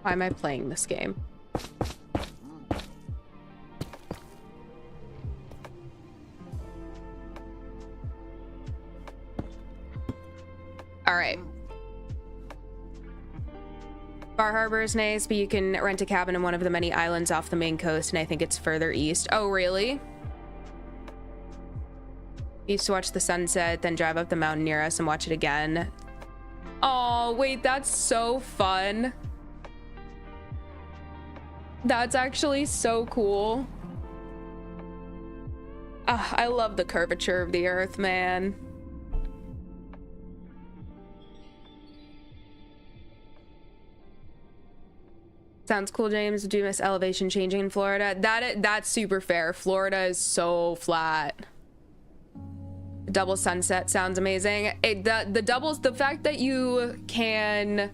Why am I playing this game? All right. Bar Harbor is nice, but you can rent a cabin in one of the many islands off the main coast, and I think it's further east. Oh, really? Used to watch the sunset, then drive up the mountain near us and watch it again. Oh, wait, that's so fun. That's actually so cool. I love the curvature of the earth, man. Sounds cool, James. Do you miss elevation changing in Florida? That's super fair. Florida is so flat. Double sunset sounds amazing. The fact that you can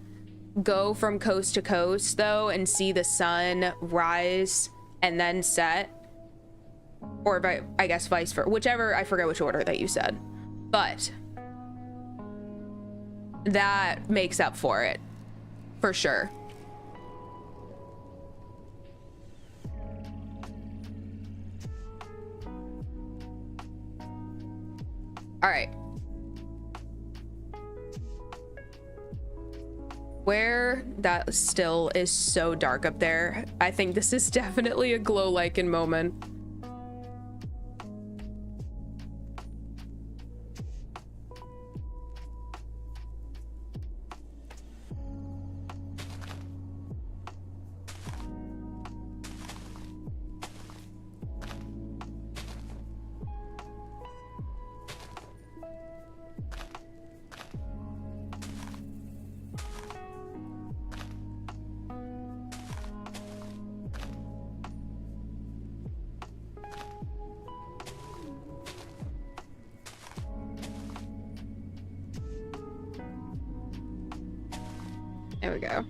go from coast to coast though and see the sun rise and then set, or I guess vice versa, whichever, I forget which order that you said, but that makes up for it for sure. All right. Where that still is so dark up there, I think this is definitely a glow lichen moment. There we go.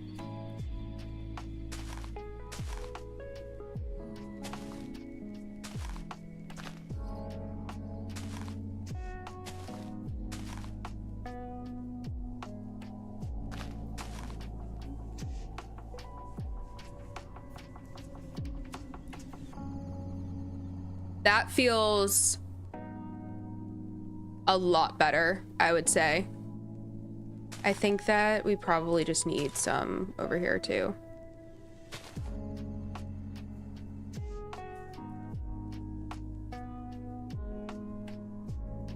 That feels a lot better, I would say. I think that we probably just need some over here too.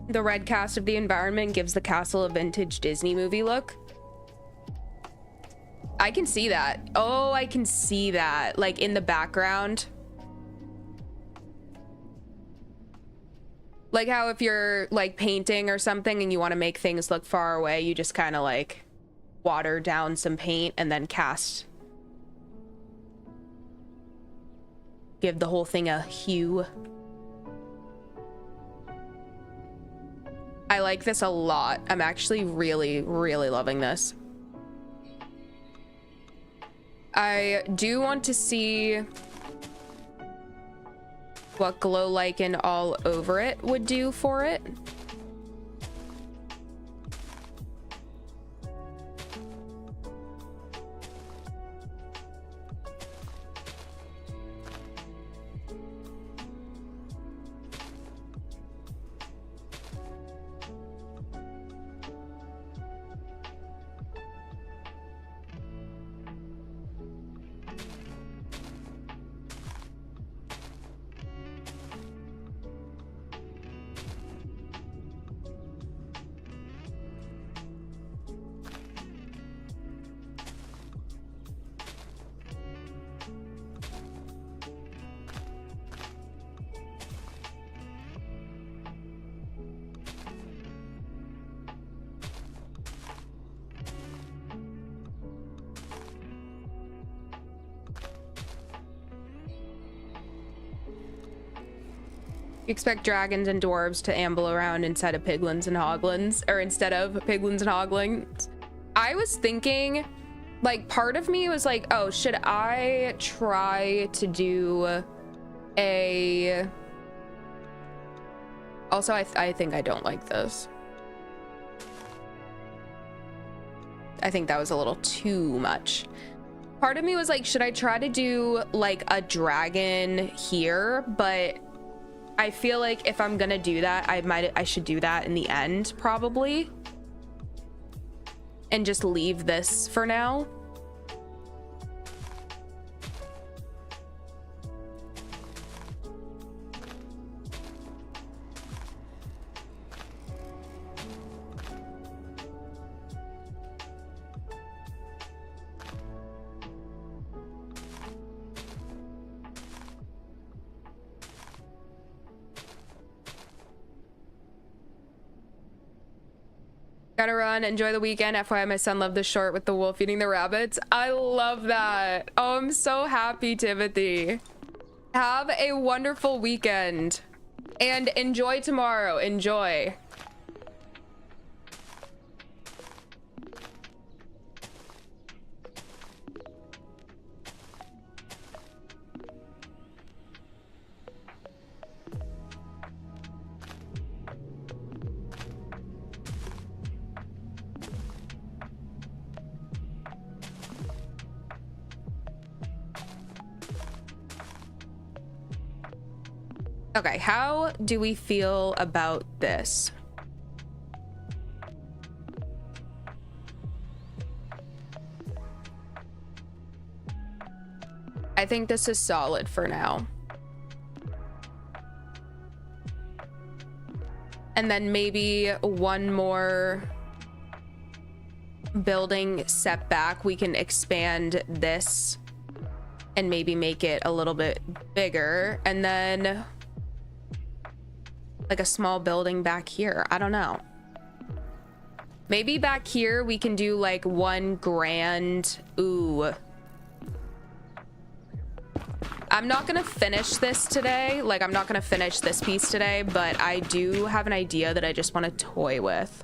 The red cast of the environment gives the castle a vintage Disney movie look. I can see that. Oh, I can see that. Like in the background. Like how if you're like painting or something and you want to make things look far away, you just kind of like water down some paint and then cast. Give the whole thing a hue. I like this a lot. I'm actually really, really loving this. I do want to see what glow lichen all over it would do for it. You expect dragons and dwarves to amble around instead of piglins and hoglins, or instead of piglins and hoglins. I was thinking, like, part of me was like, oh, should I try to do a... Also, I think I don't like this. I think that was a little too much. Part of me was like, should I try to do like a dragon here? But I feel like if I'm gonna do that, I should do that in the end probably, and just leave this for now. Gotta run. Enjoy the weekend. FYI, my son loved the short with the wolf eating the rabbits. I love that. Oh, I'm so happy, Timothy. Have a wonderful weekend. And enjoy tomorrow. Enjoy. Okay, how do we feel about this? I think this is solid for now. And then maybe one more building setback. We can expand this and maybe make it a little bit bigger. And then like a small building back here. I don't know. Maybe back here we can do like one grand. Ooh. I'm not gonna finish this today. Like, I'm not gonna finish this piece today, but I do have an idea that I just want to toy with.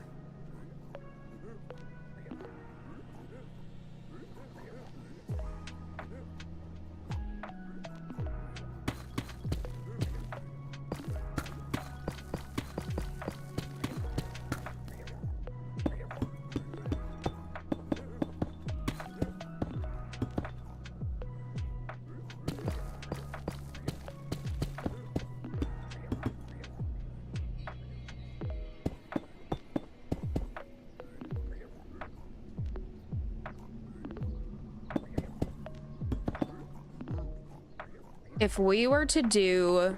If we were to do...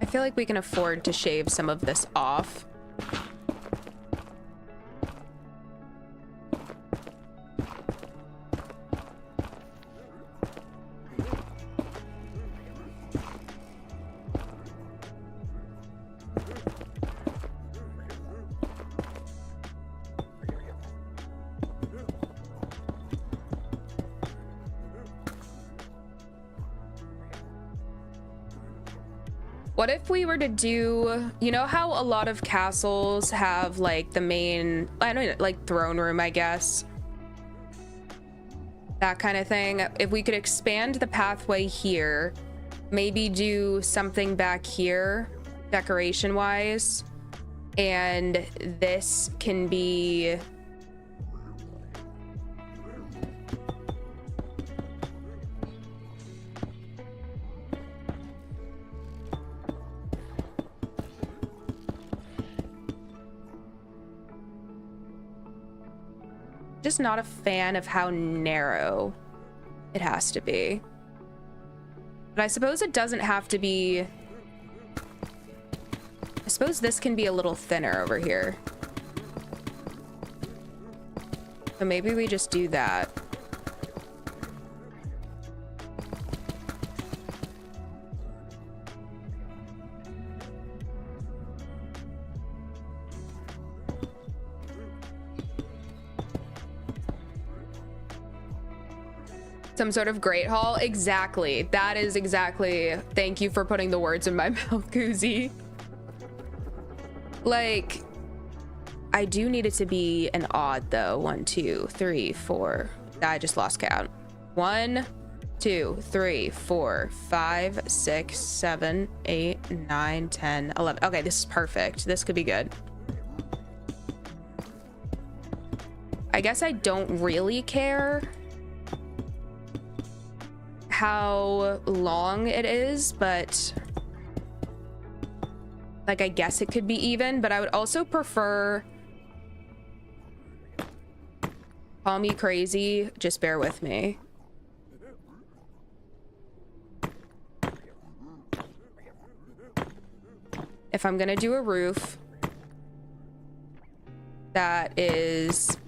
I feel like we can afford to shave some of this off. What if we were to do, you know how a lot of castles have like the main, I don't know, like throne room, I guess. That kind of thing. If we could expand the pathway here, maybe do something back here, decoration wise. And this can be... just not a fan of how narrow it has to be. But I suppose it doesn't have to be... I suppose this can be a little thinner over here. So maybe we just do that. Some sort of great hall. Exactly. That is exactly. Thank you for putting the words in my mouth, Koozie. Like, I do need it to be an odd though. 1, 2, 3, 4. I just lost count. 1, 2, 3, 4, 5, 6, 7, 8, 9, 10, 11. Okay, this is perfect. This could be good. I guess I don't really care how long it is, but like I guess it could be even, but I would also prefer, call me crazy, just bear with me. If I'm gonna do a roof that is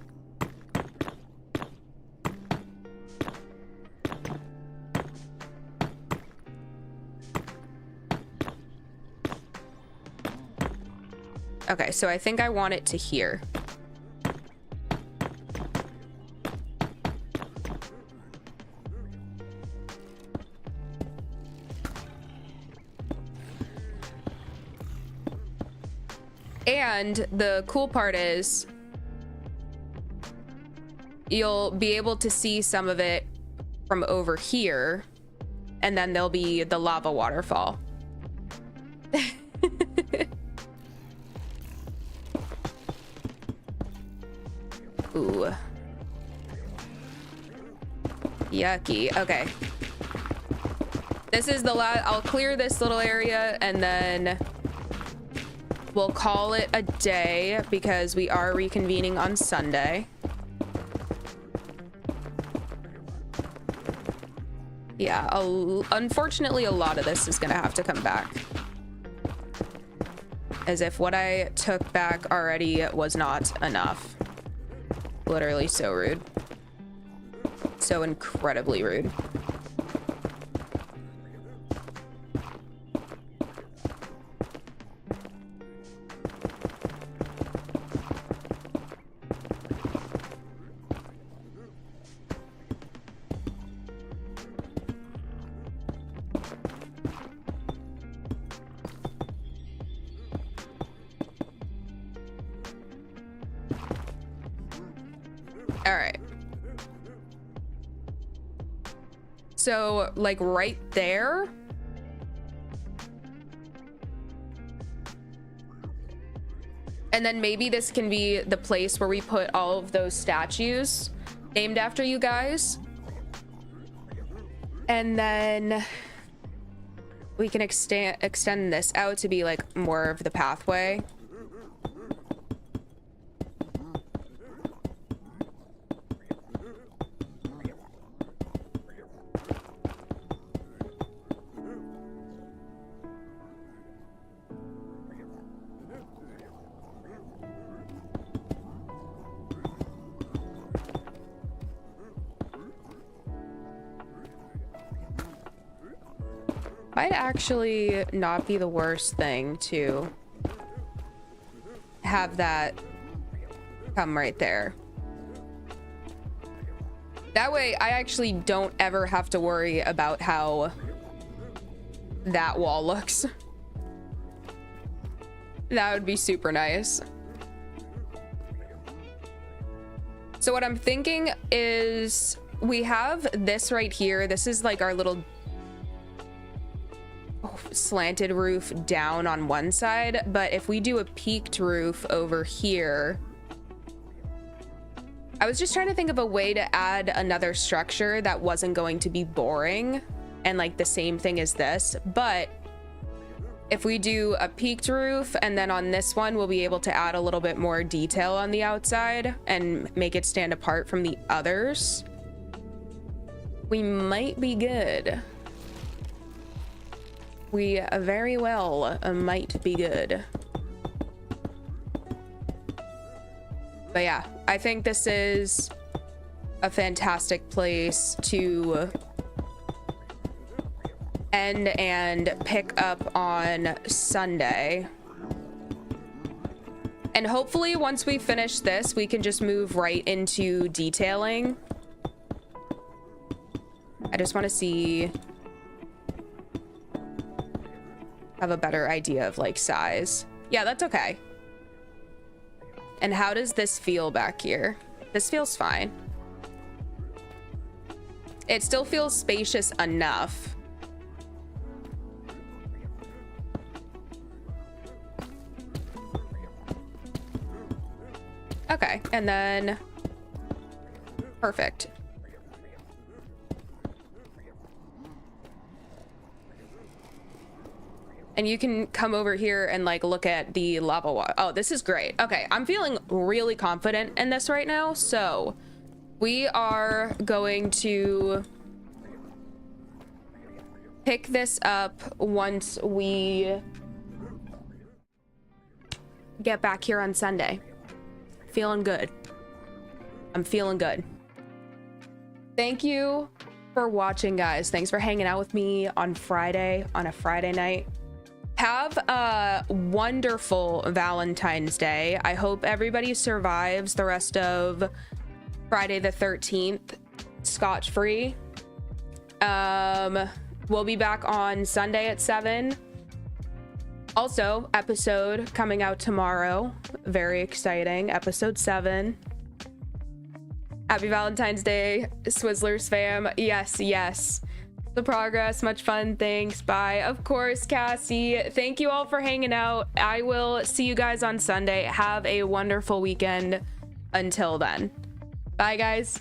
okay, so I think I want it to here. And the cool part is you'll be able to see some of it from over here, and then there'll be the lava waterfall. Ooh. Yucky. Okay. This is the last. I'll clear this little area and then we'll call it a day because we are reconvening on Sunday. Yeah, unfortunately, a lot of this is gonna have to come back. As if what I took back already was not enough. Literally so rude. So incredibly rude. All right. So, like right there. And then maybe this can be the place where we put all of those statues named after you guys. And then we can extend this out to be like more of the pathway. Might actually not be the worst thing to have that come right there. That way I actually don't ever have to worry about how that wall looks. That would be super nice. So what I'm thinking is we have this right here. This is like our little slanted roof down on one side, but if we do a peaked roof over here, I was just trying to think of a way to add another structure that wasn't going to be boring and like the same thing as this. But if we do a peaked roof and then on this one we'll be able to add a little bit more detail on the outside and make it stand apart from the others, we might be good. We very well might be good. But yeah, I think this is a fantastic place to end and pick up on Sunday. And hopefully once we finish this, we can just move right into detailing. I just want to see, have a better idea of like size. Yeah, that's okay. And how does this feel back here? This feels fine. It still feels spacious enough. Okay, and then perfect. And you can come over here and like look at the lava water. Oh, this is great. Okay, I'm feeling really confident in this right now. So we are going to pick this up once we get back here on Sunday. Feeling good. I'm feeling good. Thank you for watching, guys. Thanks for hanging out with me on Friday, on a Friday night. Have a wonderful Valentine's Day. I hope everybody survives the rest of Friday the 13th scotch-free. We'll be back on Sunday at 7. Also, episode coming out tomorrow. Very exciting. Episode 7. Happy Valentine's Day, Swizzlers fam. Yes, yes. The progress, much fun. Thanks. Bye. Of course, Cassie. Thank you all for hanging out. I will see you guys on Sunday. Have a wonderful weekend until then. Bye, guys.